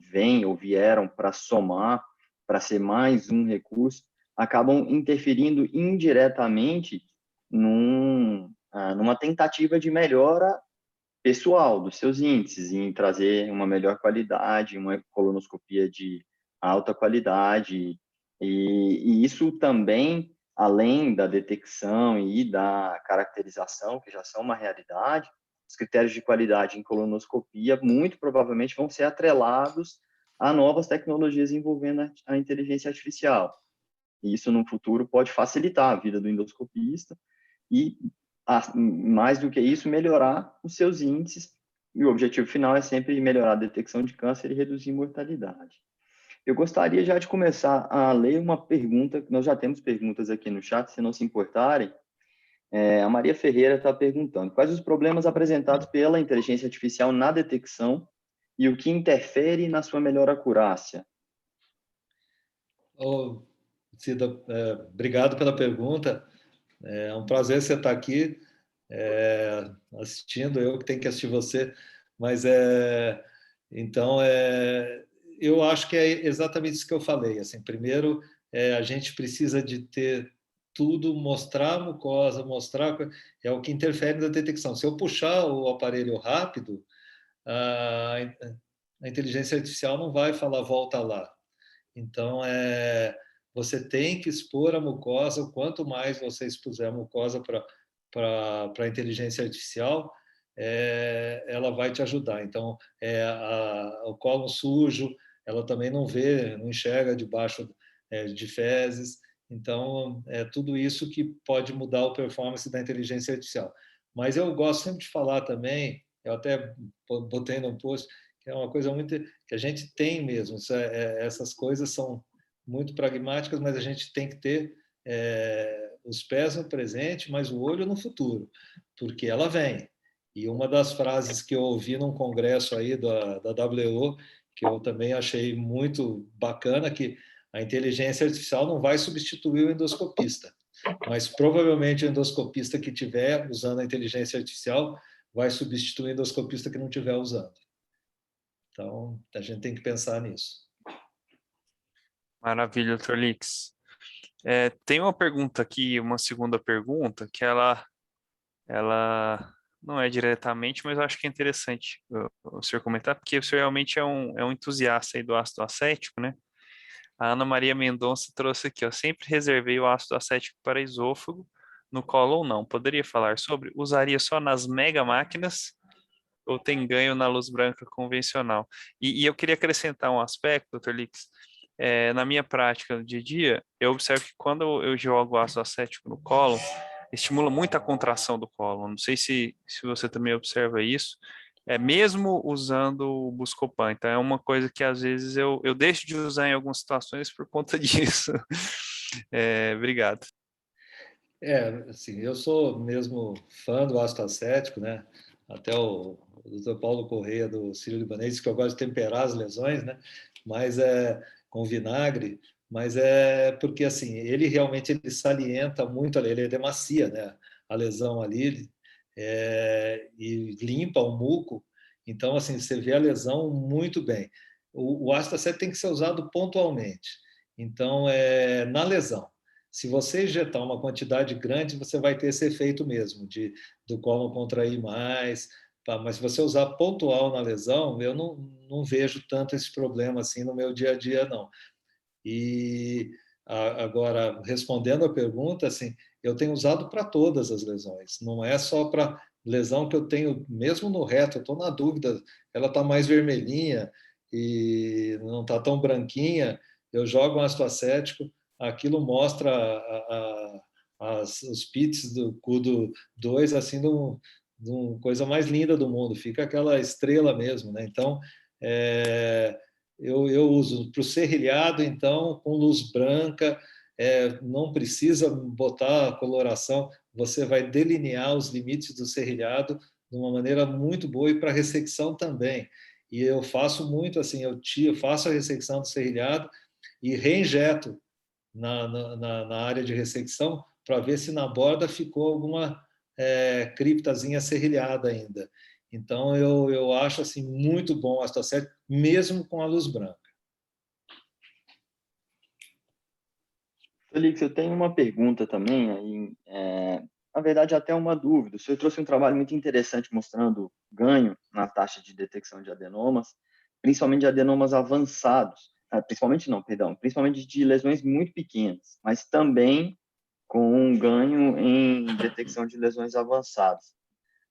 Speaker 7: vieram para somar, para ser mais um recurso, acabam interferindo indiretamente numa tentativa de melhora pessoal dos seus índices, em trazer uma melhor qualidade, uma colonoscopia de alta qualidade, e isso também, além da detecção e da caracterização, que já são uma realidade, os critérios de qualidade em colonoscopia muito provavelmente vão ser atrelados a novas tecnologias envolvendo a inteligência artificial. E isso, no futuro, pode facilitar a vida do endoscopista e, mais do que isso, melhorar os seus índices. E o objetivo final é sempre melhorar a detecção de câncer e reduzir mortalidade. Eu gostaria já de começar a ler uma pergunta, nós já temos perguntas aqui no chat, se não se importarem. A Maria Ferreira está perguntando: quais os problemas apresentados pela inteligência artificial na detecção e o que interfere na sua melhor acurácia?
Speaker 4: Cida, obrigado pela pergunta. É um prazer você estar aqui assistindo, eu que tenho que assistir você, mas então eu acho que é exatamente isso que eu falei. Assim, primeiro, a gente precisa de ter tudo, mostrar a mucosa, é o que interfere na detecção. Se eu puxar o aparelho rápido, a inteligência artificial não vai falar volta lá. Então, você tem que expor a mucosa. Quanto mais você expuser a mucosa para a inteligência artificial, ela vai te ajudar. Então, o colo sujo, ela também não vê, não enxerga debaixo de fezes. Então, é tudo isso que pode mudar a performance da inteligência artificial. Mas eu gosto sempre de falar também, eu até botei no post, que é uma coisa muito que a gente tem mesmo. Essas coisas são muito pragmáticas, mas a gente tem que ter os pés no presente, mas o olho no futuro, porque ela vem. E uma das frases que eu ouvi num congresso aí da WO, que eu também achei muito bacana, que a inteligência artificial não vai substituir o endoscopista, mas provavelmente o endoscopista que estiver usando a inteligência artificial vai substituir o endoscopista que não estiver usando. Então, a gente tem que pensar nisso.
Speaker 6: Maravilha, Dr. Lix. Tem uma pergunta aqui, uma segunda pergunta, que ela não é diretamente, mas eu acho que é interessante o senhor comentar, porque o senhor realmente é um entusiasta aí do ácido acético, né? A Ana Maria Mendonça trouxe aqui, ó, sempre reservei o ácido acético para esôfago, no colo ou não. Poderia falar sobre? Usaria só nas mega máquinas ou tem ganho na luz branca convencional? E eu queria acrescentar um aspecto, Dr. Lix. Na minha prática do dia a dia, eu observo que quando eu jogo ácido acético no colo, estimula muito a contração do colo. Não sei se você também observa isso. Mesmo usando o Buscopan. Então, é uma coisa que às vezes eu deixo de usar em algumas situações por conta disso. Obrigado.
Speaker 4: Assim, eu sou mesmo fã do ácido acético, né? Até o Dr. Paulo Correia, do Sírio-Libanês, disse que eu gosto de temperar as lesões, né? Mas com vinagre, mas é porque, assim, ele realmente ele salienta muito, ele demacia, né? A lesão ali e limpa o muco. Então, assim, você vê a lesão muito bem. O ácido acético tem que ser usado pontualmente. Então, na lesão. Se você injetar uma quantidade grande, você vai ter esse efeito mesmo, do colo contrair mais. Tá? Mas se você usar pontual na lesão, eu não vejo tanto esse problema assim no meu dia a dia, não. E agora, respondendo a pergunta, assim, eu tenho usado para todas as lesões, não é só para lesão que eu tenho, mesmo no reto, eu estou na dúvida, ela está mais vermelhinha e não está tão branquinha, eu jogo um ácido acético, aquilo mostra os pits do CUDO 2 assim, de uma coisa mais linda do mundo, fica aquela estrela mesmo, né? Então, eu uso para o serrilhado, então, com luz branca, não precisa botar coloração, você vai delinear os limites do serrilhado de uma maneira muito boa e para ressecção também. E eu faço muito assim, eu faço a ressecção do serrilhado e reinjeto na área de ressecção para ver se na borda ficou alguma criptazinha serrilhada ainda. Então, eu acho assim, muito bom o ácido acético, mesmo com a luz branca.
Speaker 7: Felix, eu tenho uma pergunta também, aí, na verdade até uma dúvida. O senhor trouxe um trabalho muito interessante mostrando ganho na taxa de detecção de adenomas, principalmente de adenomas avançados, principalmente não, perdão, principalmente de lesões muito pequenas, mas também com um ganho em detecção de lesões avançadas.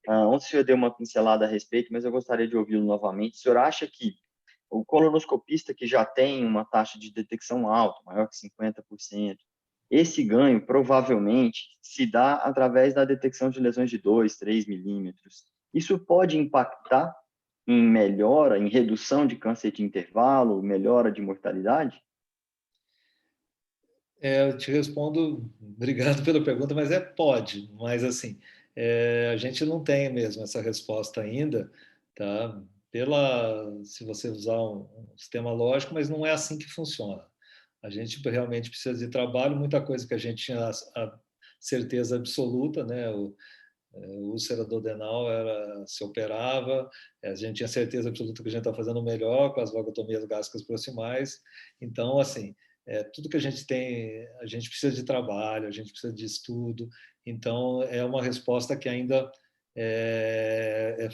Speaker 7: Ontem o senhor deu uma pincelada a respeito, mas eu gostaria de ouvi-lo novamente. O senhor acha que o colonoscopista que já tem uma taxa de detecção alta, maior que 50%, esse ganho provavelmente se dá através da detecção de lesões de 2, 3 milímetros. Isso pode impactar em melhora, em redução de câncer de intervalo, melhora de mortalidade?
Speaker 4: Eu te respondo, obrigado pela pergunta, mas pode, mas assim, a gente não tem mesmo essa resposta ainda, tá? Se você usar um sistema lógico, mas não é assim que funciona. A gente realmente precisa de trabalho, muita coisa que a gente tinha a certeza absoluta, né? O úlcera duodenal se operava, a gente tinha certeza absoluta que a gente está fazendo melhor com as vagotomias gástricas proximais. Então, assim, tudo que a gente tem, a gente precisa de trabalho, a gente precisa de estudo. Então, é uma resposta que ainda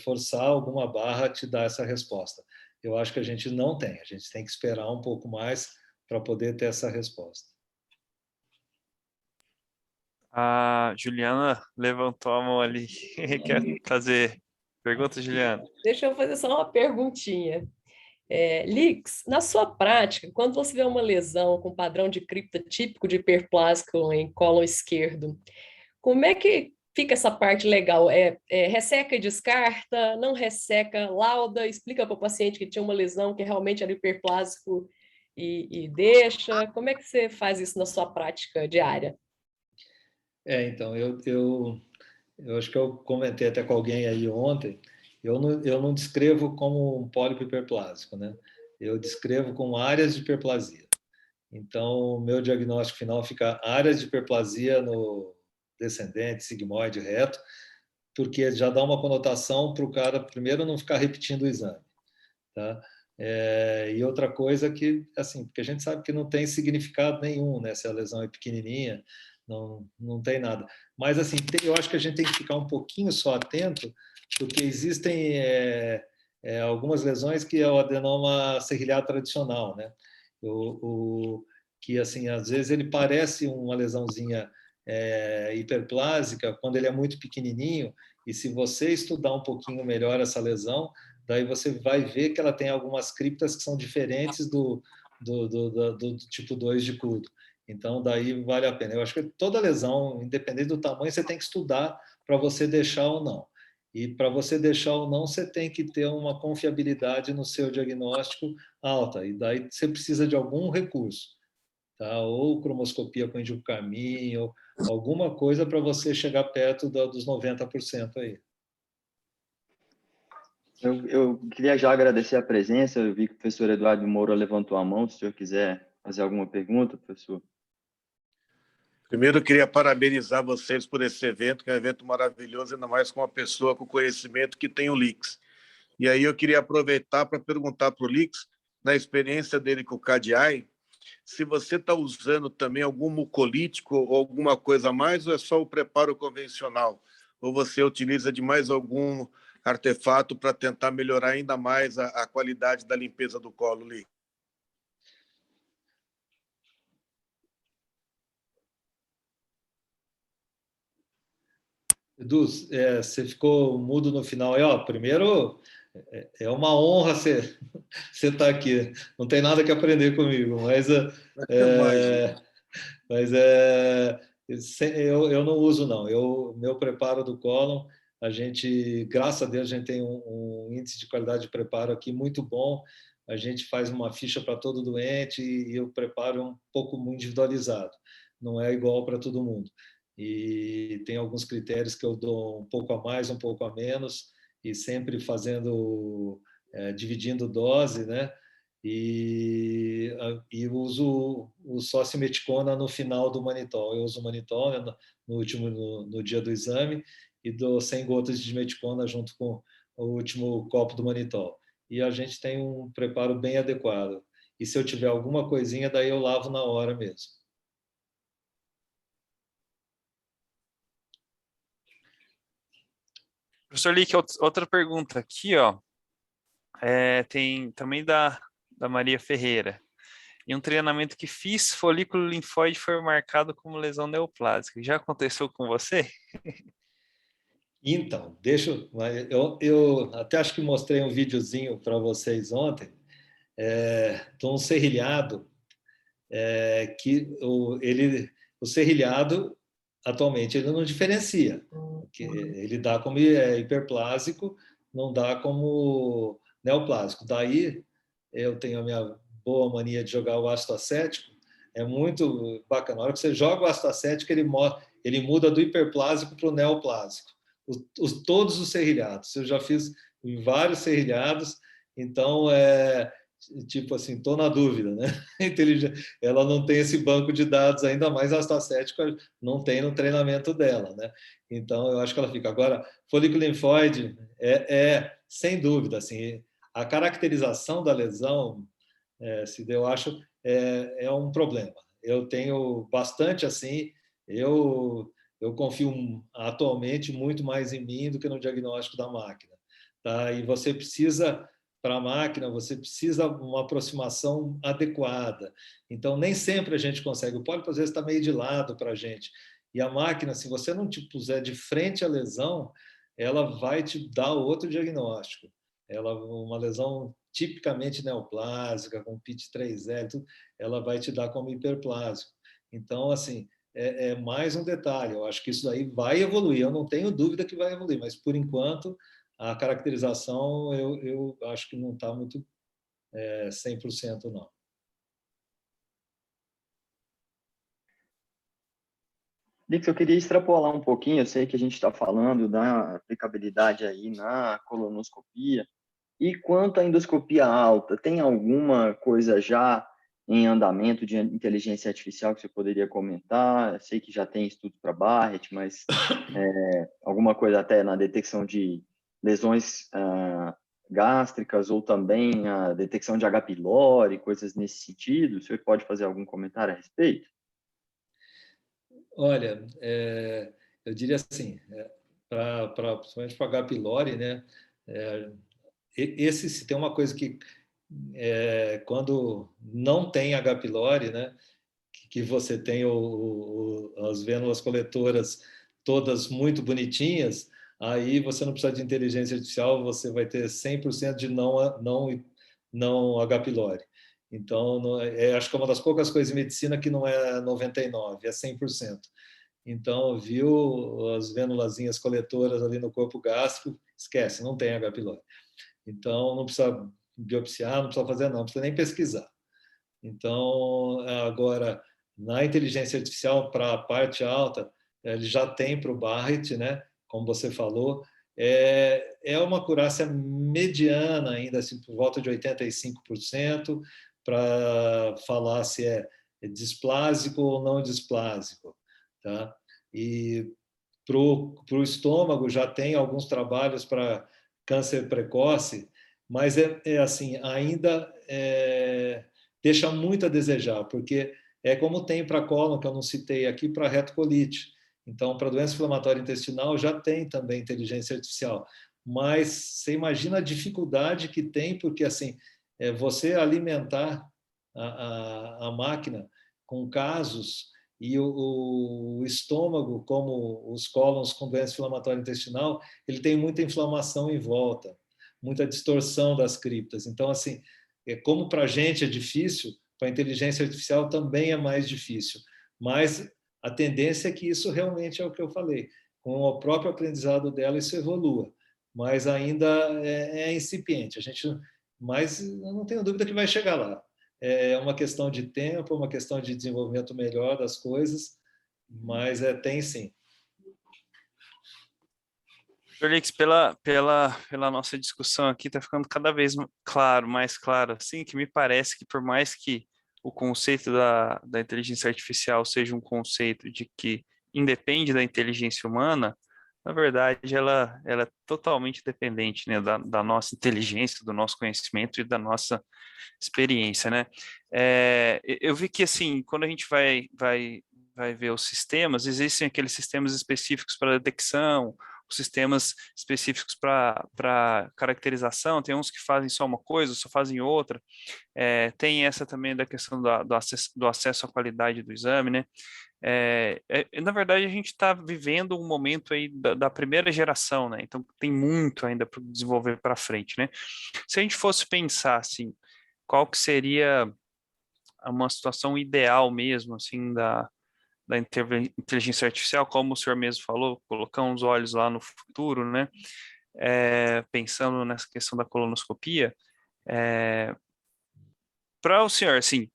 Speaker 4: forçar alguma barra te dar essa resposta. Eu acho que a gente não tem, a gente tem que esperar um pouco mais para poder ter essa resposta.
Speaker 6: A Juliana levantou a mão ali. Quer fazer pergunta, Juliana?
Speaker 2: Deixa eu fazer só uma perguntinha. Lix, na sua prática, quando você vê uma lesão com padrão de cripta típico de hiperplásico em cólon esquerdo, como é que fica essa parte legal? Resseca e descarta? Não resseca, lauda? Explica para o paciente que tinha uma lesão que realmente era hiperplásico e deixa? Como é que você faz isso na sua prática diária?
Speaker 4: Então, eu acho que eu comentei até com alguém aí ontem, eu não descrevo como um pólipo hiperplásico, né? Eu descrevo como áreas de hiperplasia. Então, o meu diagnóstico final fica áreas de hiperplasia no descendente, sigmoide, reto, porque já dá uma conotação para o cara, primeiro, não ficar repetindo o exame. Tá? E outra coisa que, assim, porque a gente sabe que não tem significado nenhum, né? Se a lesão é pequenininha, não tem nada. Mas, assim, eu acho que a gente tem que ficar um pouquinho só atento, porque existem algumas lesões que é o adenoma serrilhado tradicional, né? Que, assim, às vezes ele parece uma lesãozinha hiperplásica quando ele é muito pequenininho, e se você estudar um pouquinho melhor essa lesão, daí você vai ver que ela tem algumas criptas que são diferentes do tipo 2 de Kudo. Então, daí vale a pena. Eu acho que toda lesão, independente do tamanho, você tem que estudar para você deixar ou não. E para você deixar ou não, você tem que ter uma confiabilidade no seu diagnóstico alta. E daí você precisa de algum recurso, tá? Ou cromoscopia com índico-caminho, ou alguma coisa para você chegar perto dos 90% aí.
Speaker 7: Eu queria já agradecer a presença. Eu vi que o professor Eduardo Moura levantou a mão. Se o senhor quiser fazer alguma pergunta, professor.
Speaker 8: Primeiro, eu queria parabenizar vocês por esse evento, que é um evento maravilhoso, ainda mais com uma pessoa com conhecimento que tem o Lix. E aí eu queria aproveitar para perguntar para o Lix, na experiência dele com o CADI, se você está usando também algum mucolítico ou alguma coisa a mais, ou é só o preparo convencional? Ou você utiliza de mais algum artefato para tentar melhorar ainda mais a qualidade da limpeza do colo, Lix?
Speaker 4: Edu, você ficou mudo no final. Primeiro, é uma honra você estar aqui. Não tem nada que aprender comigo,
Speaker 8: Imagina.
Speaker 4: eu não uso, não. Meu preparo do cólon, a gente, graças a Deus, a gente tem um índice de qualidade de preparo aqui muito bom. A gente faz uma ficha para todo doente e o preparo é um pouco individualizado. Não é igual para todo mundo. E tem alguns critérios que eu dou um pouco a mais, um pouco a menos, e sempre dividindo dose, né? E uso o sócimeticona no final do manitol. Eu uso o manitol, né, no dia do exame, e dou 100 gotas de meticona junto com o último copo do manitol. E a gente tem um preparo bem adequado. E se eu tiver alguma coisinha, daí eu lavo na hora mesmo.
Speaker 6: Professor Lick, outra pergunta aqui, ó. Tem também da Maria Ferreira. Em um treinamento que fiz, folículo linfóide foi marcado como lesão neoplásica. Já aconteceu com você?
Speaker 4: Então, eu até acho que mostrei um videozinho para vocês ontem, de um serrilhado, o serrilhado, atualmente, ele não diferencia. Ele dá como hiperplásico, não dá como neoplásico. Daí, eu tenho a minha boa mania de jogar o ácido acético. É muito bacana. Na hora que você joga o ácido acético, ele muda do hiperplásico para o neoplásico. Todos os serrilhados. Eu já fiz vários serrilhados, então tipo assim, estou na dúvida, né? Ela não tem esse banco de dados, ainda mais ácido acético não tem no treinamento dela, né? Então eu acho que ela fica. Agora, folículo linfóide sem dúvida, assim, a caracterização da lesão, eu acho, é um problema. Eu tenho bastante assim, eu confio atualmente muito mais em mim do que no diagnóstico da máquina, tá? E você precisa, para a máquina, você precisa uma aproximação adequada. Então, nem sempre a gente consegue. O pólipo, às vezes, está meio de lado para a gente. E a máquina, se você não te puser de frente à lesão, ela vai te dar outro diagnóstico. Uma lesão tipicamente neoplásica, com PIT 3L, ela vai te dar como hiperplásico. Então, assim, é mais um detalhe. Eu acho que isso aí vai evoluir. Eu não tenho dúvida que vai evoluir, mas, por enquanto, a caracterização eu acho que não está muito 100%, não.
Speaker 7: Lix, eu queria extrapolar um pouquinho, eu sei que a gente está falando da aplicabilidade aí na colonoscopia, e quanto à endoscopia alta, tem alguma coisa já em andamento de inteligência artificial que você poderia comentar? Eu sei que já tem estudo para Barrett, mas alguma coisa até na detecção de lesões gástricas ou também a detecção de H. pylori, coisas nesse sentido? O senhor pode fazer algum comentário a respeito?
Speaker 4: Olha, eu diria assim, principalmente para H. pylori, né? Esse se tem uma coisa que quando não tem H. pylori, né? Que você tem as vênulas coletoras todas muito bonitinhas, aí você não precisa de inteligência artificial, você vai ter 100% de não H. pylori. Então, acho que é uma das poucas coisas em medicina que não é 99%, é 100%. Então, viu as vênulazinhas coletoras ali no corpo gástrico, esquece, não tem H. pylori. Então, não precisa biopsiar, não precisa fazer, não precisa nem pesquisar. Então, agora, na inteligência artificial, para a parte alta, ele já tem para o Barrett, né? Como você falou, é uma acurácia mediana ainda, assim, por volta de 85%, para falar se é displásico ou não displásico. Tá? E para o estômago já tem alguns trabalhos para câncer precoce, mas assim, ainda deixa muito a desejar, porque é como tem para cólon, que eu não citei aqui, para retocolite. Então, para doença inflamatória intestinal já tem também inteligência artificial, mas você imagina a dificuldade que tem, porque assim, você alimentar a máquina com casos e o estômago, como os cólons com doença inflamatória intestinal, ele tem muita inflamação em volta, muita distorção das criptas. Então, assim, como para a gente é difícil, para a inteligência artificial também é mais difícil. Mas a tendência é que isso realmente é o que eu falei. Com o próprio aprendizado dela, isso evolua. Mas ainda é incipiente. Mas eu não tenho dúvida que vai chegar lá. É uma questão de tempo, uma questão de desenvolvimento melhor das coisas, mas tem sim.
Speaker 6: Felix, pela nossa discussão aqui, está ficando cada vez mais claro, assim, que me parece que por mais que o conceito da inteligência artificial seja um conceito de que independe da inteligência humana, na verdade ela é totalmente dependente, né, da nossa inteligência, do nosso conhecimento e da nossa experiência, né? Eu vi que, assim, quando a gente vai ver os sistemas, existem aqueles sistemas específicos para detecção, os sistemas específicos para caracterização, tem uns que fazem só uma coisa, só fazem outra, tem essa também da questão do acesso à qualidade do exame, né? Na verdade, a gente está vivendo um momento aí da primeira geração, né? Então tem muito ainda para desenvolver para frente, né? Se a gente fosse pensar assim, qual que seria uma situação ideal mesmo, assim, da inteligência artificial, como o senhor mesmo falou, colocar uns olhos lá no futuro, né? Pensando nessa questão da colonoscopia, para o senhor, assim,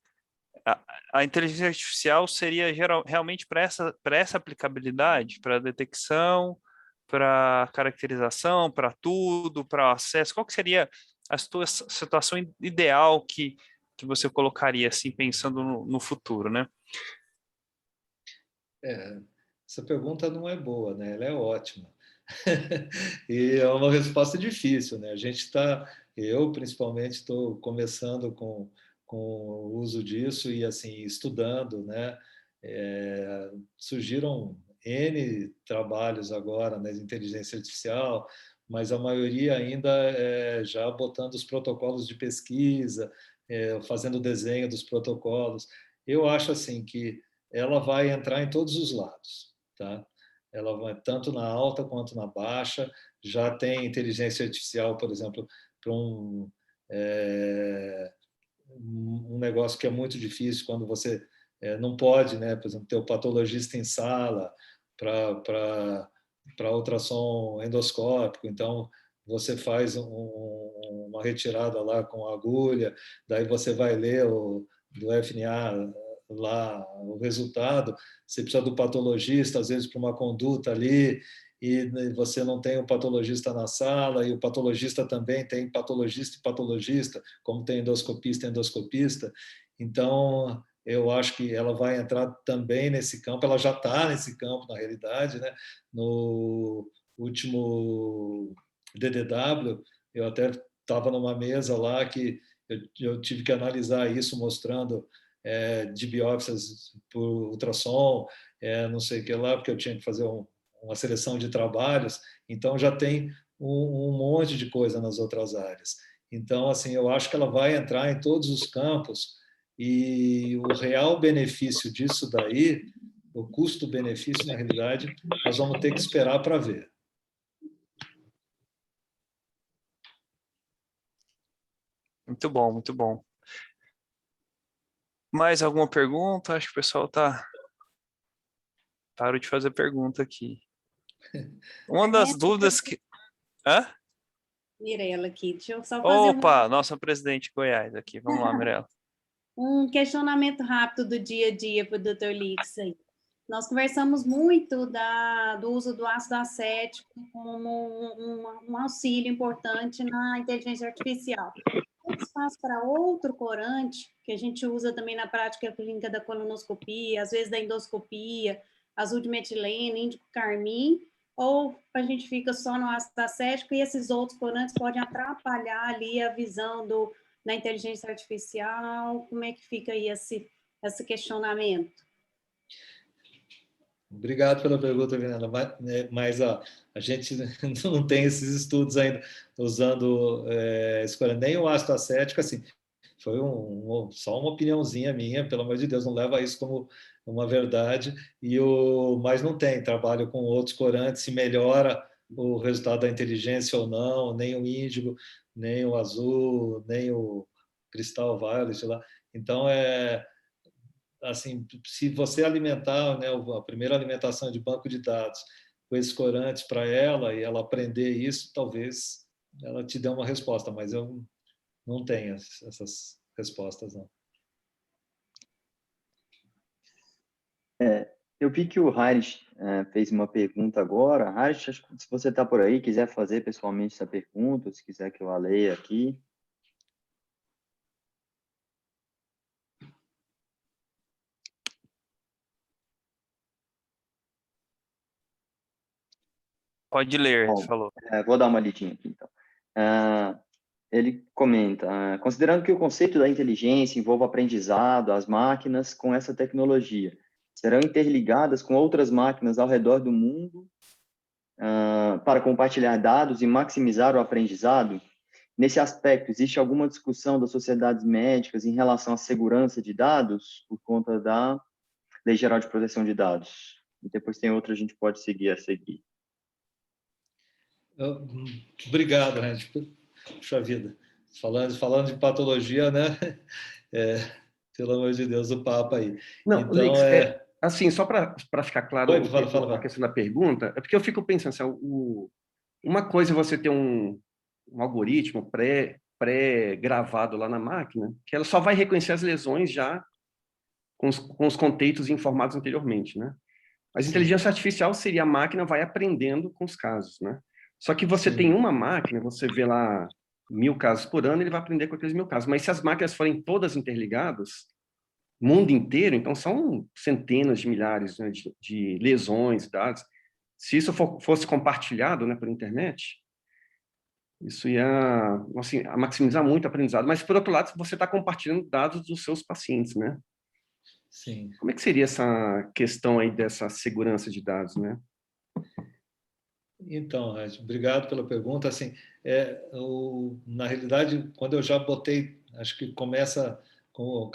Speaker 6: a inteligência artificial seria realmente para essa aplicabilidade, para detecção, para caracterização, para tudo, para acesso? Qual que seria a sua situação ideal que você colocaria, assim, pensando no futuro, né?
Speaker 4: Essa pergunta não é boa, né? Ela é ótima. E é uma resposta difícil, né? Eu principalmente estou começando com o uso disso e assim estudando, né? Surgiram N trabalhos agora na inteligência artificial, mas a maioria ainda já botando os protocolos de pesquisa, fazendo o desenho dos protocolos. Eu acho assim que ela vai entrar em todos os lados, tá? Ela vai tanto na alta quanto na baixa. Já tem inteligência artificial, por exemplo, para um negócio que é muito difícil quando você não pode, né? Por exemplo, ter o patologista em sala para ultrassom endoscópico. Então, você faz uma retirada lá com a agulha, daí você vai ler do FNA lá o resultado, você precisa do patologista, às vezes, para uma conduta ali, e você não tem o patologista na sala, e o patologista também tem patologista e patologista, como tem endoscopista e endoscopista. Então, eu acho que ela vai entrar também nesse campo, ela já está nesse campo, na realidade, né? No último DDW, eu até estava numa mesa lá que eu tive que analisar isso, mostrando de biópsias por ultrassom, não sei o que lá, porque eu tinha que fazer uma seleção de trabalhos, então já tem um monte de coisa nas outras áreas. Então, assim, eu acho que ela vai entrar em todos os campos e o real benefício disso daí, o custo-benefício, na realidade, nós vamos ter que esperar para ver.
Speaker 6: Muito bom, muito bom. Mais alguma pergunta? Acho que o pessoal parou de fazer pergunta aqui. Uma das dúvidas que... Hã?
Speaker 3: Mirela aqui, deixa eu só fazer
Speaker 6: Opa, nossa presidente de Goiás aqui. Vamos lá, Mirela.
Speaker 3: um questionamento rápido do dia a dia para o Dr. Lix aí. Nós conversamos muito do uso do ácido acético como um auxílio importante na inteligência artificial. Tem espaço para outro corante, que a gente usa também na prática clínica da colonoscopia, às vezes da endoscopia, azul de metileno, índico carmim, ou a gente fica só no ácido acético e esses outros corantes podem atrapalhar ali a visão na inteligência artificial? Como é que fica aí esse questionamento?
Speaker 4: Obrigado pela pergunta, Fernanda. Mas a gente não tem esses estudos ainda usando escolha nem o ácido acético, assim, foi só uma opiniãozinha minha, pelo amor de Deus, não leva isso como uma verdade. Mas não tem trabalho com outros corantes, se melhora o resultado da inteligência ou não, nem o índigo, nem o azul, nem o cristal violet lá. Então, assim, se você alimentar, né, a primeira alimentação de banco de dados com esses corantes para ela e ela aprender isso, talvez ela te dê uma resposta, mas eu não tenho essas respostas, não.
Speaker 7: Eu vi que o Harish fez uma pergunta agora. Harish, se você está por aí, quiser fazer pessoalmente essa pergunta, se quiser que eu a leia aqui.
Speaker 6: Pode ler,
Speaker 7: Bom,
Speaker 6: falou.
Speaker 7: vou dar uma lidinha aqui, então. Ele comenta, considerando que o conceito da inteligência envolve aprendizado, as máquinas com essa tecnologia serão interligadas com outras máquinas ao redor do mundo para compartilhar dados e maximizar o aprendizado? Nesse aspecto, existe alguma discussão das sociedades médicas em relação à segurança de dados por conta da Lei Geral de Proteção de Dados? E depois tem outra, a gente pode seguir a seguir.
Speaker 4: Obrigado, Randy. Puxa vida. Falando de patologia, né? Pelo amor de Deus, o papo aí.
Speaker 1: Não,
Speaker 4: então,
Speaker 1: Lix, assim, só para ficar claro a questão da pergunta, é porque eu fico pensando assim, uma coisa é você ter um algoritmo pré-gravado lá na máquina, que ela só vai reconhecer as lesões já com os contextos informados anteriormente, né? Mas inteligência artificial seria a máquina vai aprendendo com os casos, né? Só que você tem uma máquina, você vê lá 1000 casos por ano, ele vai aprender com aqueles 1000 casos. Mas se as máquinas forem todas interligadas, mundo inteiro, então são centenas de milhares, né, de lesões, dados. Se isso fosse compartilhado, né, por internet, isso ia, assim, maximizar muito o aprendizado. Mas, por outro lado, você está compartilhando dados dos seus pacientes, né?
Speaker 4: Sim.
Speaker 1: Como é que seria essa questão aí dessa segurança de dados, né?
Speaker 4: Então, obrigado pela pergunta. Assim, na realidade, quando eu já botei, acho que começa com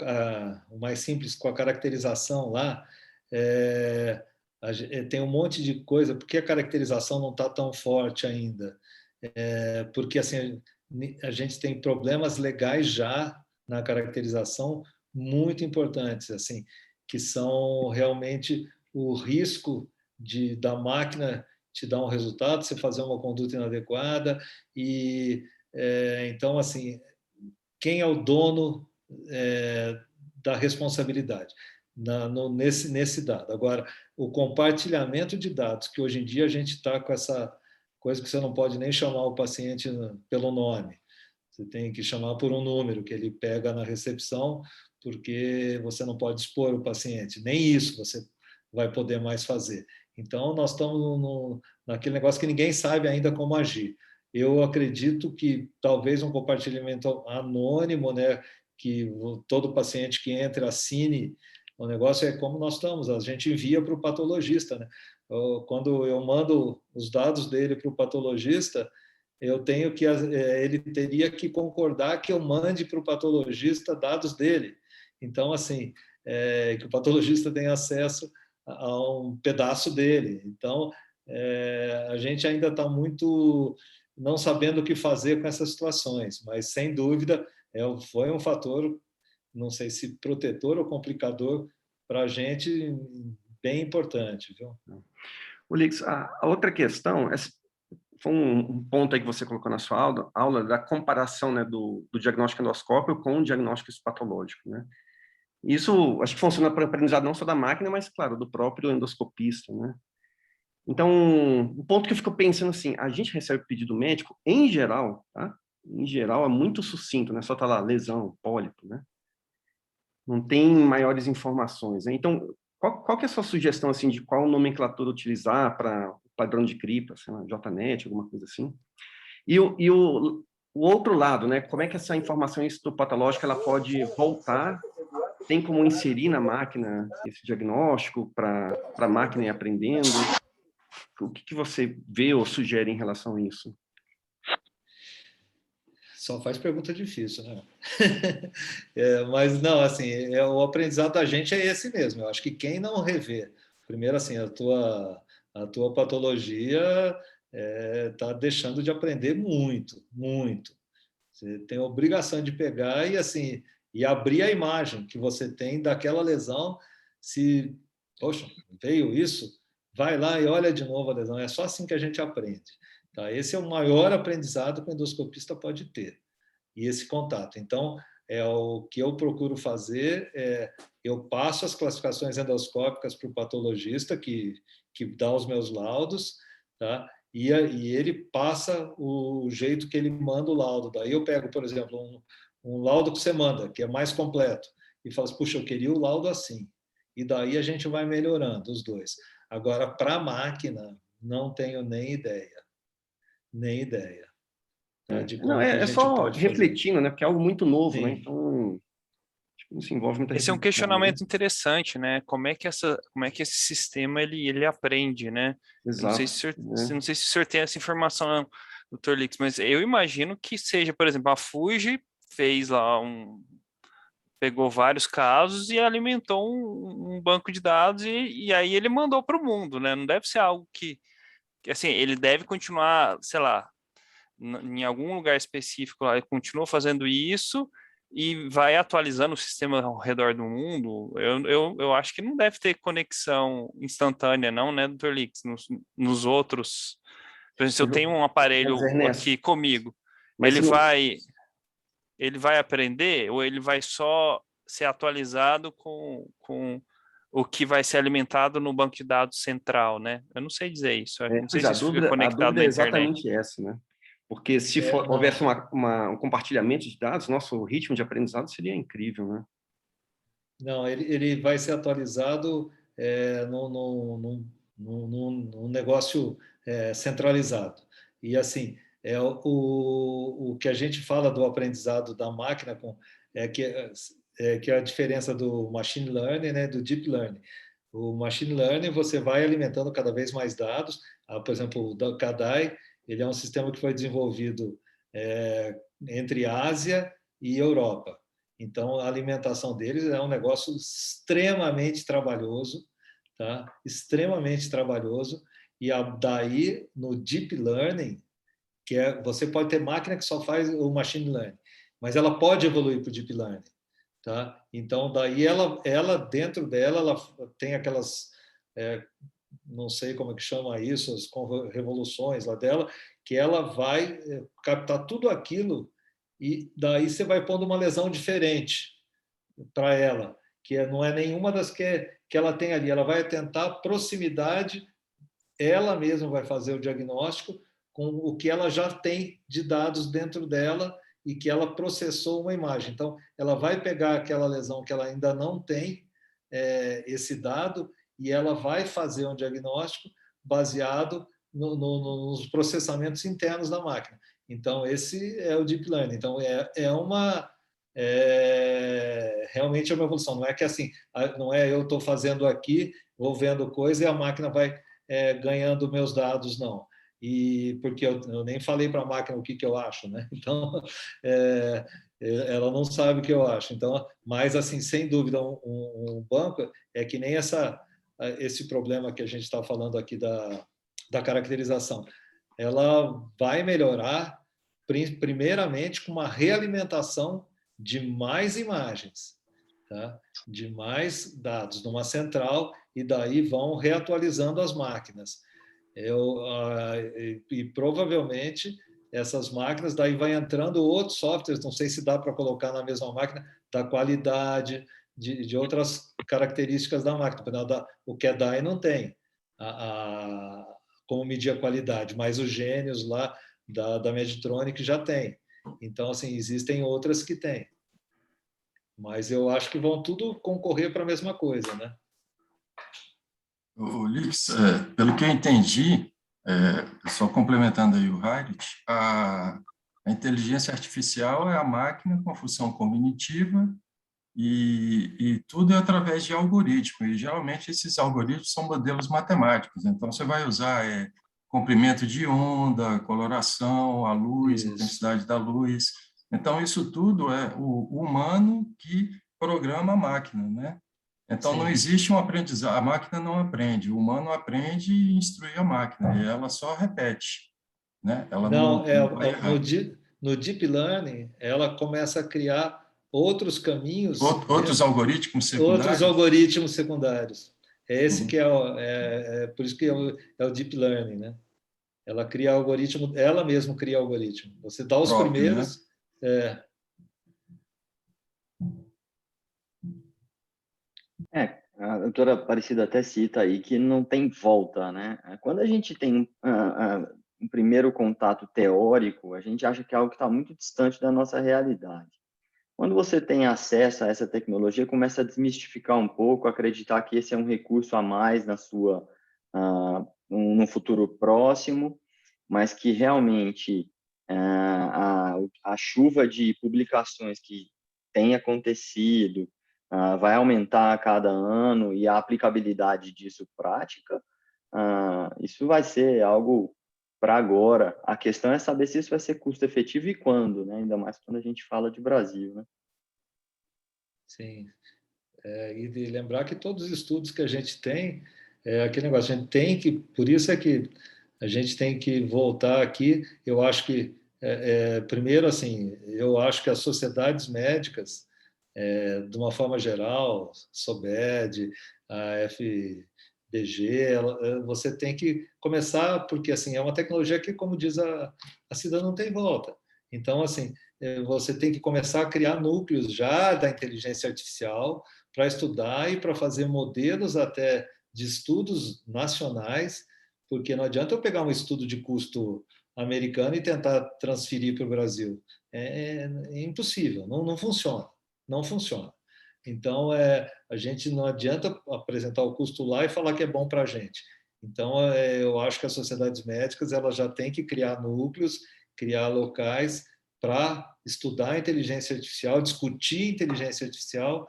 Speaker 4: o mais simples, com a caracterização lá, tem um monte de coisa, porque a caracterização não está tão forte ainda. Porque assim, a gente tem problemas legais já na caracterização muito importantes, assim, que são realmente o risco da máquina te dar um resultado, você fazer uma conduta inadequada então assim, quem é o dono da responsabilidade? nesse dado. Agora, o compartilhamento de dados, que hoje em dia a gente está com essa coisa que você não pode nem chamar o paciente pelo nome, você tem que chamar por um número que ele pega na recepção, porque você não pode expor o paciente. Nem isso você vai poder mais fazer. Então, nós estamos naquele negócio que ninguém sabe ainda como agir. Eu acredito que talvez um compartilhamento anônimo, né, que todo paciente que entra assine, o negócio é como nós estamos, a gente envia para o patologista, né? Quando eu mando os dados dele para o patologista, eu tenho que ele teria que concordar que eu mande para o patologista dados dele. Então, assim, que o patologista tenha acesso a um pedaço dele. Então, a gente ainda está muito não sabendo o que fazer com essas situações, mas, sem dúvida, foi um fator, não sei se protetor ou complicador, para a gente, bem importante. Viu?
Speaker 1: Lix, a outra questão, foi um ponto aí que você colocou na sua aula da comparação, né, do diagnóstico endoscópico com o diagnóstico patológico, né? Isso, acho que funciona para o aprendizado não só da máquina, mas, claro, do próprio endoscopista, né? Então, o ponto que eu fico pensando assim, a gente recebe pedido médico, em geral, tá? Em geral, é muito sucinto, né? Só tá lá, lesão, pólipo, né? Não tem maiores informações, né? Então, qual que é a sua sugestão, assim, de qual nomenclatura utilizar para o padrão de CRIPA, sei lá, JNET, alguma coisa assim? E o outro lado, né? Como é que essa informação histopatológica ela pode voltar? Tem como inserir na máquina esse diagnóstico para a máquina ir aprendendo? O que você vê ou sugere em relação a isso?
Speaker 4: Só faz pergunta difícil, né? Mas não, assim, o aprendizado da gente é esse mesmo. Eu acho que quem não rever, primeiro assim, a tua patologia está deixando de aprender muito, muito. Você tem a obrigação de pegar e assim e abrir a imagem que você tem daquela lesão. Se, poxa, veio isso, vai lá e olha de novo a lesão. É só assim que a gente aprende. Tá? Esse é o maior aprendizado que o endoscopista pode ter, e esse contato. Então, o que eu procuro fazer eu passo as classificações endoscópicas para o patologista, que dá os meus laudos, tá? E ele passa o jeito que ele manda o laudo. Daí eu pego, por exemplo, um laudo que você manda, que é mais completo, e falo assim, puxa, eu queria o laudo assim. E daí a gente vai melhorando os dois. Agora, para a máquina, não tenho nem ideia. Nem ideia. Tá, de
Speaker 1: Não,
Speaker 4: como que a gente
Speaker 1: só
Speaker 4: pode
Speaker 1: refletindo, né? Porque é algo muito novo,
Speaker 4: Sim.
Speaker 1: né? Então, acho que não se envolve muita
Speaker 6: Esse é um
Speaker 1: reflexão,
Speaker 6: questionamento
Speaker 1: né?
Speaker 6: interessante, né? Como é que esse sistema ele aprende, né? Eu não sei
Speaker 1: Exato.
Speaker 6: não sei se o senhor tem essa informação, Dr. Lix, mas eu imagino que seja, por exemplo, a Fuji fez lá pegou vários casos e alimentou um banco de dados e aí ele mandou para o mundo, né? Não deve ser algo que assim, ele deve continuar, sei lá, em algum lugar específico lá, ele continua fazendo isso e vai atualizando o sistema ao redor do mundo. Eu acho que não deve ter conexão instantânea, não, né, Dr. Lix? Nos outros. Por exemplo, se eu tenho um
Speaker 1: Mas,
Speaker 6: aparelho
Speaker 1: Ernesto,
Speaker 6: aqui comigo,
Speaker 1: mas
Speaker 6: ele vai aprender ou ele vai só ser atualizado com o que vai ser alimentado no banco de dados central, né? Eu não sei dizer isso. Eu não sei
Speaker 1: pois é,
Speaker 6: se isso fica
Speaker 1: a
Speaker 6: conectado
Speaker 1: dúvida é
Speaker 6: na internet.
Speaker 1: exatamente essa, né? Porque se
Speaker 4: não.
Speaker 1: houvesse um compartilhamento de dados, nosso ritmo de aprendizado seria incrível, né?
Speaker 4: Não, ele vai ser atualizado num negócio centralizado. E, assim, o que a gente fala do aprendizado da máquina que é a diferença do machine learning, né, do deep learning. O machine learning, você vai alimentando cada vez mais dados. Por exemplo, o CADAI, ele é um sistema que foi desenvolvido entre Ásia e Europa. Então, a alimentação deles é um negócio extremamente trabalhoso, tá? Extremamente trabalhoso. E daí, no Deep Learning, você pode ter máquina que só faz o Machine Learning, mas ela pode evoluir para o Deep Learning, tá? Então, daí ela dentro dela, ela tem aquelas... não sei como é que chama isso, as revoluções lá dela, que ela vai captar tudo aquilo e daí você vai pondo uma lesão diferente para ela. não é nenhuma das que ela tem ali. Ela vai tentar proximidade, ela mesma vai fazer o diagnóstico com o que ela já tem de dados dentro dela e que ela processou uma imagem. Então, ela vai pegar aquela lesão que ela ainda não tem esse dado e ela vai fazer um diagnóstico baseado nos processamentos internos da máquina. Então, esse é o Deep Learning. Então, realmente é uma evolução. Não é que assim, não é eu estou fazendo aqui, vou vendo coisa e a máquina vai ganhando meus dados, não. E porque eu nem falei para a máquina o que eu acho, né? Então, ela não sabe o que eu acho. Então, mas assim, sem dúvida, um banco é que nem esse problema que a gente está falando aqui da caracterização. Ela vai melhorar primeiramente com uma realimentação de mais imagens, tá? De mais dados numa central, e daí vão reatualizando as máquinas. E provavelmente essas máquinas, daí vai entrando outros softwares, não sei se dá para colocar na mesma máquina, da qualidade, de outras características da máquina. O QDAI não tem como medir a qualidade, mas os gênios lá da Medtronic já tem. Então, assim, existem outras que têm. Mas eu acho que vão tudo concorrer para a mesma coisa, né?
Speaker 5: O Lix, pelo que eu entendi, só complementando aí o Heidt, a inteligência artificial é a máquina com função cognitiva e tudo é através de algoritmos. E geralmente esses algoritmos são modelos matemáticos. Então você vai usar comprimento de onda, coloração, a luz, a intensidade da luz. Então isso tudo é o humano que programa a máquina, né? Então, sim, não existe um aprendizado, a máquina não aprende, o humano aprende e instrui a máquina, e ela só repete, né? Ela não vai errar.
Speaker 4: No Deep Learning, ela começa a criar outros caminhos...
Speaker 5: Outros algoritmos secundários?
Speaker 4: Outros algoritmos secundários. É esse que por isso que é o Deep Learning, né? Ela cria algoritmo, ela mesma cria algoritmo. Você dá os primeiros... Né?
Speaker 7: A doutora Aparecida até cita aí que não tem volta, né? Quando a gente tem um primeiro contato teórico, a gente acha que é algo que está muito distante da nossa realidade. Quando você tem acesso a essa tecnologia, começa a desmistificar um pouco, acreditar que esse é um recurso a mais no futuro próximo, mas que realmente a chuva de publicações que tem acontecido vai aumentar a cada ano e a aplicabilidade disso prática, isso vai ser algo para agora. A questão é saber se isso vai ser custo efetivo e quando, né? Ainda mais quando a gente fala de Brasil, né?
Speaker 4: Sim. E lembrar que todos os estudos que a gente tem, aquele negócio, a gente tem que, por isso é que a gente tem que voltar aqui. Eu acho que, primeiro, assim, eu acho que as sociedades médicas, de uma forma geral, SOBED, a FDG, você tem que começar, porque assim, é uma tecnologia que, como diz a Cida, não tem volta. Então, assim, você tem que começar a criar núcleos já da inteligência artificial para estudar e para fazer modelos até de estudos nacionais, porque não adianta eu pegar um estudo de custo americano e tentar transferir para o Brasil. É impossível, não funciona. Não funciona. Então, a gente não adianta apresentar o custo lá e falar que é bom para a gente. Então, eu acho que as sociedades médicas elas já têm que criar núcleos, criar locais para estudar a inteligência artificial, discutir inteligência artificial,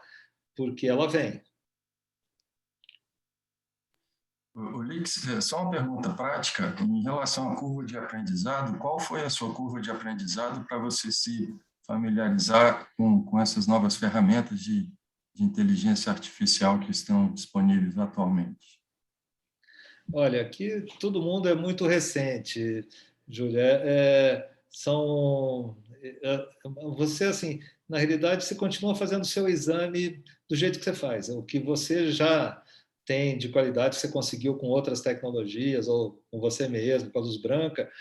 Speaker 4: porque ela vem.
Speaker 5: Lix, só uma pergunta prática. Em relação à curva de aprendizado, qual foi a sua curva de aprendizado para você se familiarizar com essas novas ferramentas de inteligência artificial que estão disponíveis atualmente?
Speaker 4: Olha, aqui todo mundo é muito recente, Júlia. Você, assim, na realidade, você continua fazendo o seu exame do jeito que você faz. O que você já tem de qualidade, que você conseguiu com outras tecnologias, ou com você mesmo, com a luz branca,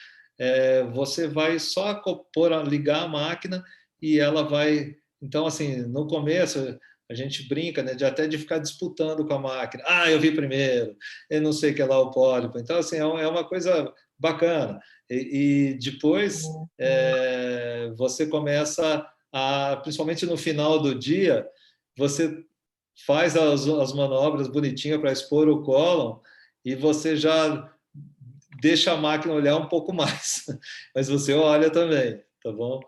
Speaker 4: você vai só ligar a máquina e ela vai... Então, assim, no começo, a gente brinca, né, de ficar disputando com a máquina. Ah, eu vi primeiro, eu não sei o que é lá o pólipo. Então, assim, é uma coisa bacana. E depois você começa principalmente no final do dia, você faz as manobras bonitinhas para expor o cólon e você já deixa a máquina olhar um pouco mais, mas você olha também, tá bom?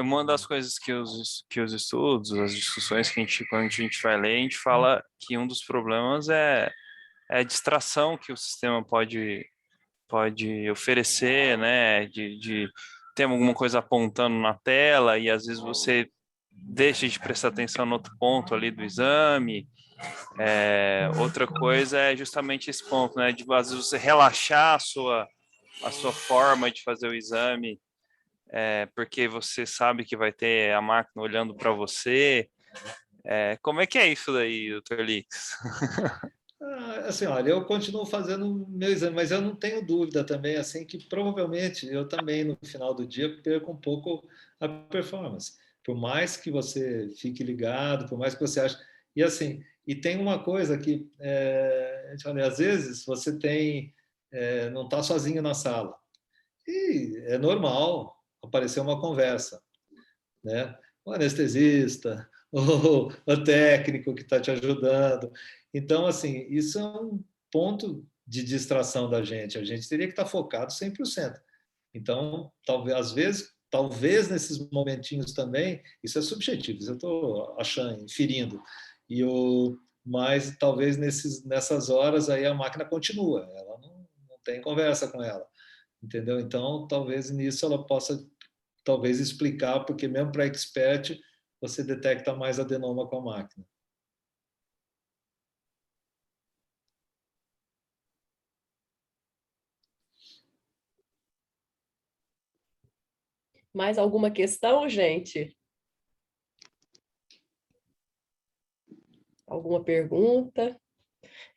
Speaker 6: Uma das coisas que os estudos, as discussões quando a gente vai ler, a gente fala que um dos problemas é a distração que o sistema pode oferecer, né? De ter alguma coisa apontando na tela e às vezes você deixa de prestar atenção no outro ponto ali do exame. Outra coisa é justamente esse ponto, né? De às vezes você relaxar a sua forma de fazer o exame, porque você sabe que vai ter a máquina olhando para você. Como é que é isso daí, Dr. Lix?
Speaker 4: Assim, olha, eu continuo fazendo meu exame, mas eu não tenho dúvida também, assim, que provavelmente eu também, no final do dia, perco um pouco a performance. Por mais que você fique ligado, por mais que você ache... E assim, e tem uma coisa que, olha, às vezes você não está sozinho na sala. E é normal aparecer uma conversa, né? O anestesista, o técnico que está te ajudando. Então, assim, isso é um ponto de distração da gente. A gente teria que estar focado 100%. Então, talvez nesses momentinhos também, isso é subjetivo, isso eu estou achando, inferindo. Mas talvez nessas horas aí a máquina continua, ela não tem conversa com ela, entendeu? Então, talvez nisso ela possa talvez explicar, porque mesmo para expert você detecta mais adenoma com a máquina.
Speaker 2: Mais alguma questão, gente? Alguma pergunta?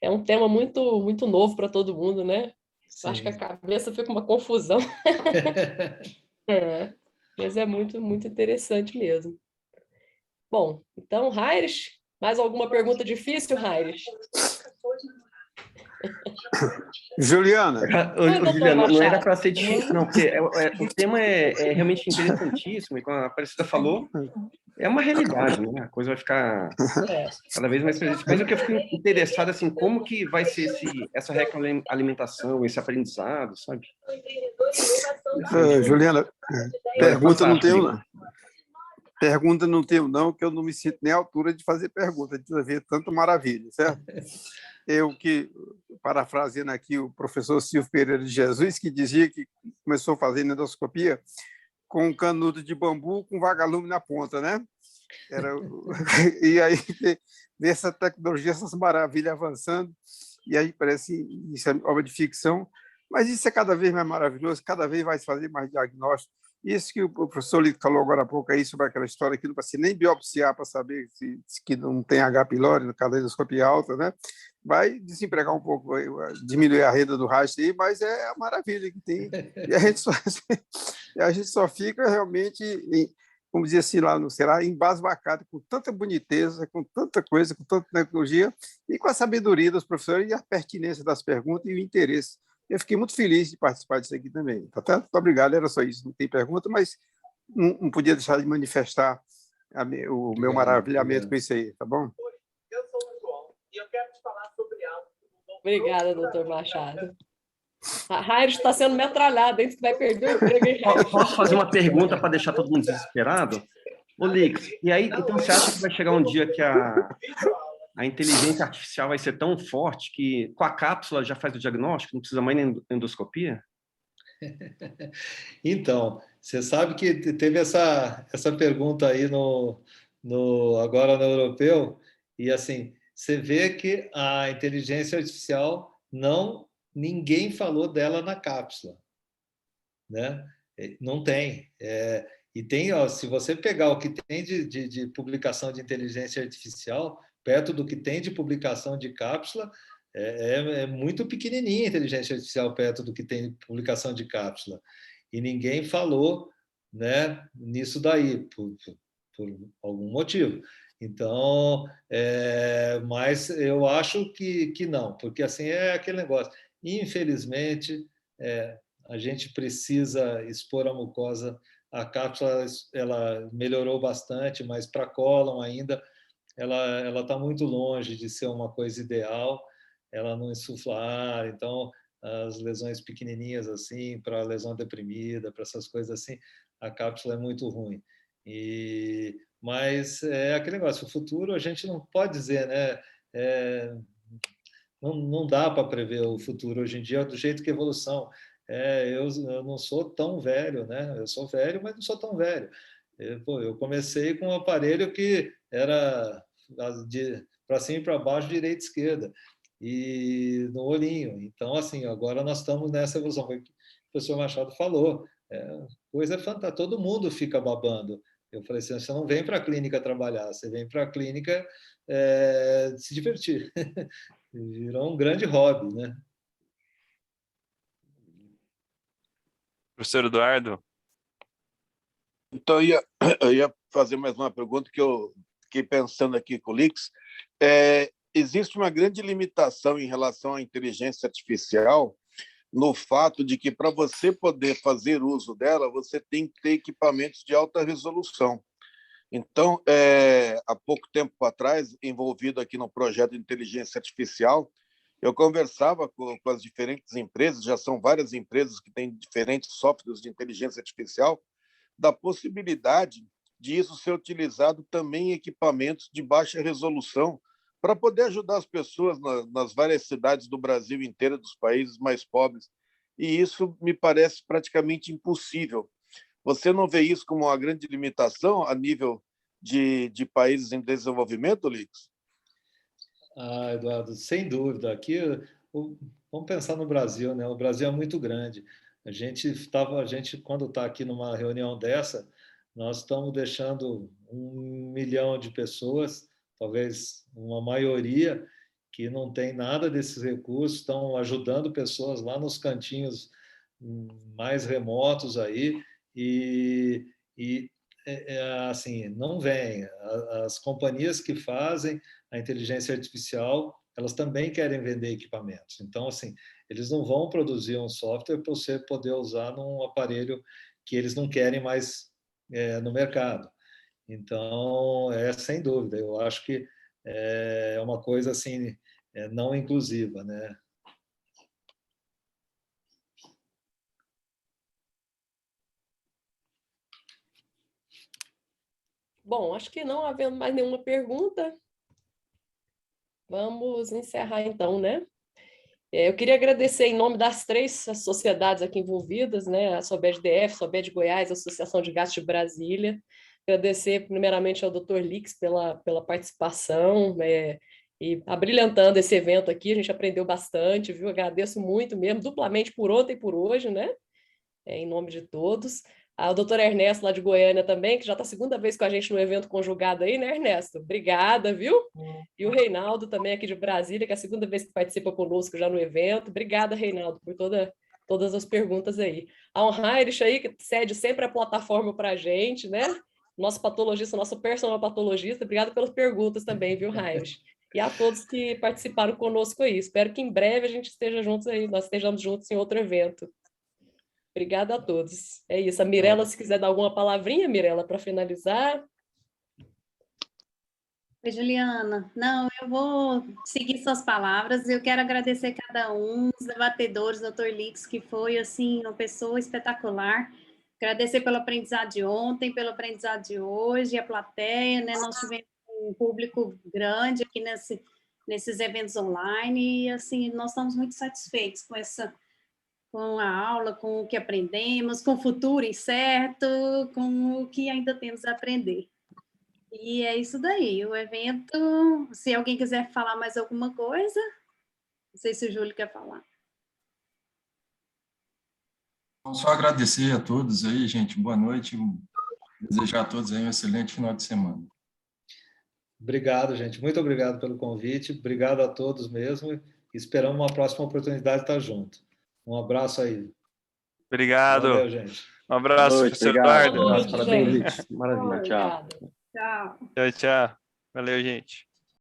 Speaker 2: É um tema muito, muito novo para todo mundo, né?
Speaker 4: Sim.
Speaker 2: Acho que a cabeça fica uma confusão. Mas é muito, muito interessante mesmo. Bom, então, Heinrich, mais alguma pergunta difícil, Heinrich?
Speaker 8: Juliana.
Speaker 1: Juliana, não era para ser difícil, não, porque o tema é realmente interessantíssimo, e como a Aparecida falou, é uma realidade, né? A coisa vai ficar cada vez mais presente. Mas o que eu fico interessado, assim, como que vai ser essa retroalimentação, esse aprendizado, sabe?
Speaker 8: Juliana, pergunta não tenho, não, que eu não me sinto nem à altura de fazer pergunta, de ver tanta maravilha, certo? Eu que, parafraseando aqui o professor Silvio Pereira de Jesus, que dizia que começou a fazer endoscopia com um canudo de bambu com vagalume na ponta, né? E aí ver essa tecnologia, essas maravilhas avançando, e aí parece isso é obra de ficção, mas isso é cada vez mais maravilhoso, cada vez vai se fazer mais diagnóstico. Isso que o professor Lito falou agora há pouco aí, sobre aquela história que não precisa nem biopsiar para saber que não tem H. pylori no caso da endoscopia alta, né? Vai desempregar um pouco, diminuir a renda do rastro aí, mas é a maravilha que tem. E a gente só fica realmente, como dizia assim lá no Ceará, embasbacado com tanta boniteza, com tanta coisa, com tanta tecnologia, e com a sabedoria dos professores e a pertinência das perguntas e o interesse. Eu fiquei muito feliz de participar disso aqui também. Tá certo? Muito obrigado, era só isso. Não tem pergunta, mas não podia deixar de manifestar o meu maravilhamento com isso aí, tá bom?
Speaker 9: Eu sou o João e eu quero te falar sobre algo.
Speaker 2: Obrigada, doutor Machado. A Heinrich está sendo metralhada, hein? Você vai perder o emprego, hein, Heinrich?
Speaker 1: Posso fazer uma pergunta para deixar todo mundo desesperado? Ô, Lix, e aí, então você acha que vai chegar um dia que a inteligência artificial vai ser tão forte que com a cápsula já faz o diagnóstico, não precisa mais nem endoscopia?
Speaker 4: Então, você sabe que teve essa pergunta aí agora no europeu, e assim, você vê que a inteligência artificial ninguém falou dela na cápsula, né? Não tem. E tem, se você pegar o que tem de publicação de inteligência artificial, perto do que tem de publicação de cápsula, é muito pequenininha a inteligência artificial perto do que tem de publicação de cápsula. E ninguém falou, né, nisso daí, por algum motivo. Então, mas eu acho que não, porque assim é aquele negócio. Infelizmente, a gente precisa expor a mucosa. A cápsula ela melhorou bastante, mas para cólon ainda ela está muito longe de ser uma coisa ideal. Ela não insufla ar, então as lesões pequenininhas assim, para lesão deprimida, para essas coisas assim, a cápsula é muito ruim. Mas é aquele negócio, o futuro a gente não pode dizer, né? Não dá para prever o futuro hoje em dia do jeito que a evolução. Eu não sou tão velho, né? Eu sou velho, mas não sou tão velho. Eu comecei com um aparelho que era para cima e para baixo, direita e esquerda, e no olhinho. Então, assim, agora nós estamos nessa evolução, como o professor Machado falou. Coisa fantástica, todo mundo fica babando. Eu falei assim, você não vem para a clínica trabalhar, você vem para a clínica se divertir. Virou um grande hobby, né?
Speaker 6: Professor Eduardo?
Speaker 8: Então, eu ia fazer mais uma pergunta que eu fiquei pensando aqui com o Lix. Existe uma grande limitação em relação à inteligência artificial no fato de que, para você poder fazer uso dela, você tem que ter equipamentos de alta resolução. Então, há pouco tempo atrás, envolvido aqui no projeto de inteligência artificial, eu conversava com as diferentes empresas, já são várias empresas que têm diferentes softwares de inteligência artificial, da possibilidade de isso ser utilizado também em equipamentos de baixa resolução para poder ajudar as pessoas nas várias cidades do Brasil inteiro, dos países mais pobres. E isso me parece praticamente impossível. Você não vê isso como uma grande limitação a nível de países em desenvolvimento, Lix?
Speaker 4: Eduardo, sem dúvida. Aqui, vamos pensar no Brasil, né? O Brasil é muito grande. A gente, quando está aqui numa reunião dessa, nós estamos deixando 1 milhão de pessoas, talvez uma maioria, que não tem nada desses recursos, estão ajudando pessoas lá nos cantinhos mais remotos aí, e assim, não vem. As companhias que fazem a inteligência artificial, elas também querem vender equipamentos. Então, assim, eles não vão produzir um software para você poder usar num aparelho que eles não querem mais no mercado. Então, sem dúvida, eu acho que é uma coisa assim, não inclusiva, né?
Speaker 2: Bom, acho que não havendo mais nenhuma pergunta, vamos encerrar então, né? Eu queria agradecer em nome das 3 sociedades aqui envolvidas, né? A SOBED-DF, SOBED Goiás, a Associação de Gastro de Brasília. Agradecer primeiramente ao Dr. Lix pela participação, né? E abrilhantando esse evento aqui, a gente aprendeu bastante, viu? Agradeço muito mesmo, duplamente por ontem e por hoje, né? Em nome de todos. Ao doutor Ernesto, lá de Goiânia também, que já está a 2ª vez com a gente no evento conjugado aí, né, Ernesto? Obrigada, viu? E o Reinaldo também aqui de Brasília, que é a 2ª vez que participa conosco já no evento. Obrigada, Reinaldo, por todas as perguntas aí. Ao Heinrich aí, que cede sempre a plataforma para a gente, né? Nosso patologista, nosso personal patologista. Obrigada pelas perguntas também, viu, Heinrich? E a todos que participaram conosco aí. Espero que em breve a gente esteja juntos aí, nós estejamos juntos em outro evento. Obrigada a todos. É isso. A Mirella, se quiser dar alguma palavrinha, Mirella, para finalizar.
Speaker 3: Oi, Juliana. Não, eu vou seguir suas palavras. Eu quero agradecer cada um, os debatedores, doutor Lix, que foi, assim, uma pessoa espetacular. Agradecer pelo aprendizado de ontem, pelo aprendizado de hoje, a plateia, né? Nós tivemos um público grande aqui nesses eventos online e, assim, nós estamos muito satisfeitos com a aula, com o que aprendemos, com o futuro incerto, com o que ainda temos a aprender. E é isso daí, o evento, se alguém quiser falar mais alguma coisa, não sei se o Júlio quer falar.
Speaker 5: Só agradecer a todos aí, gente, boa noite, desejar a todos aí um excelente final de semana.
Speaker 4: Obrigado, gente, muito obrigado pelo convite, obrigado a todos mesmo, esperamos uma próxima oportunidade de estar junto. Um abraço aí.
Speaker 6: Obrigado.
Speaker 4: Valeu, gente.
Speaker 6: Um abraço,
Speaker 7: Boa noite,
Speaker 6: professor
Speaker 7: obrigado.
Speaker 6: Eduardo.
Speaker 1: Parabéns, Lix. Maravilha.
Speaker 7: Tchau.
Speaker 3: Tchau.
Speaker 6: Tchau, tchau. Valeu, gente.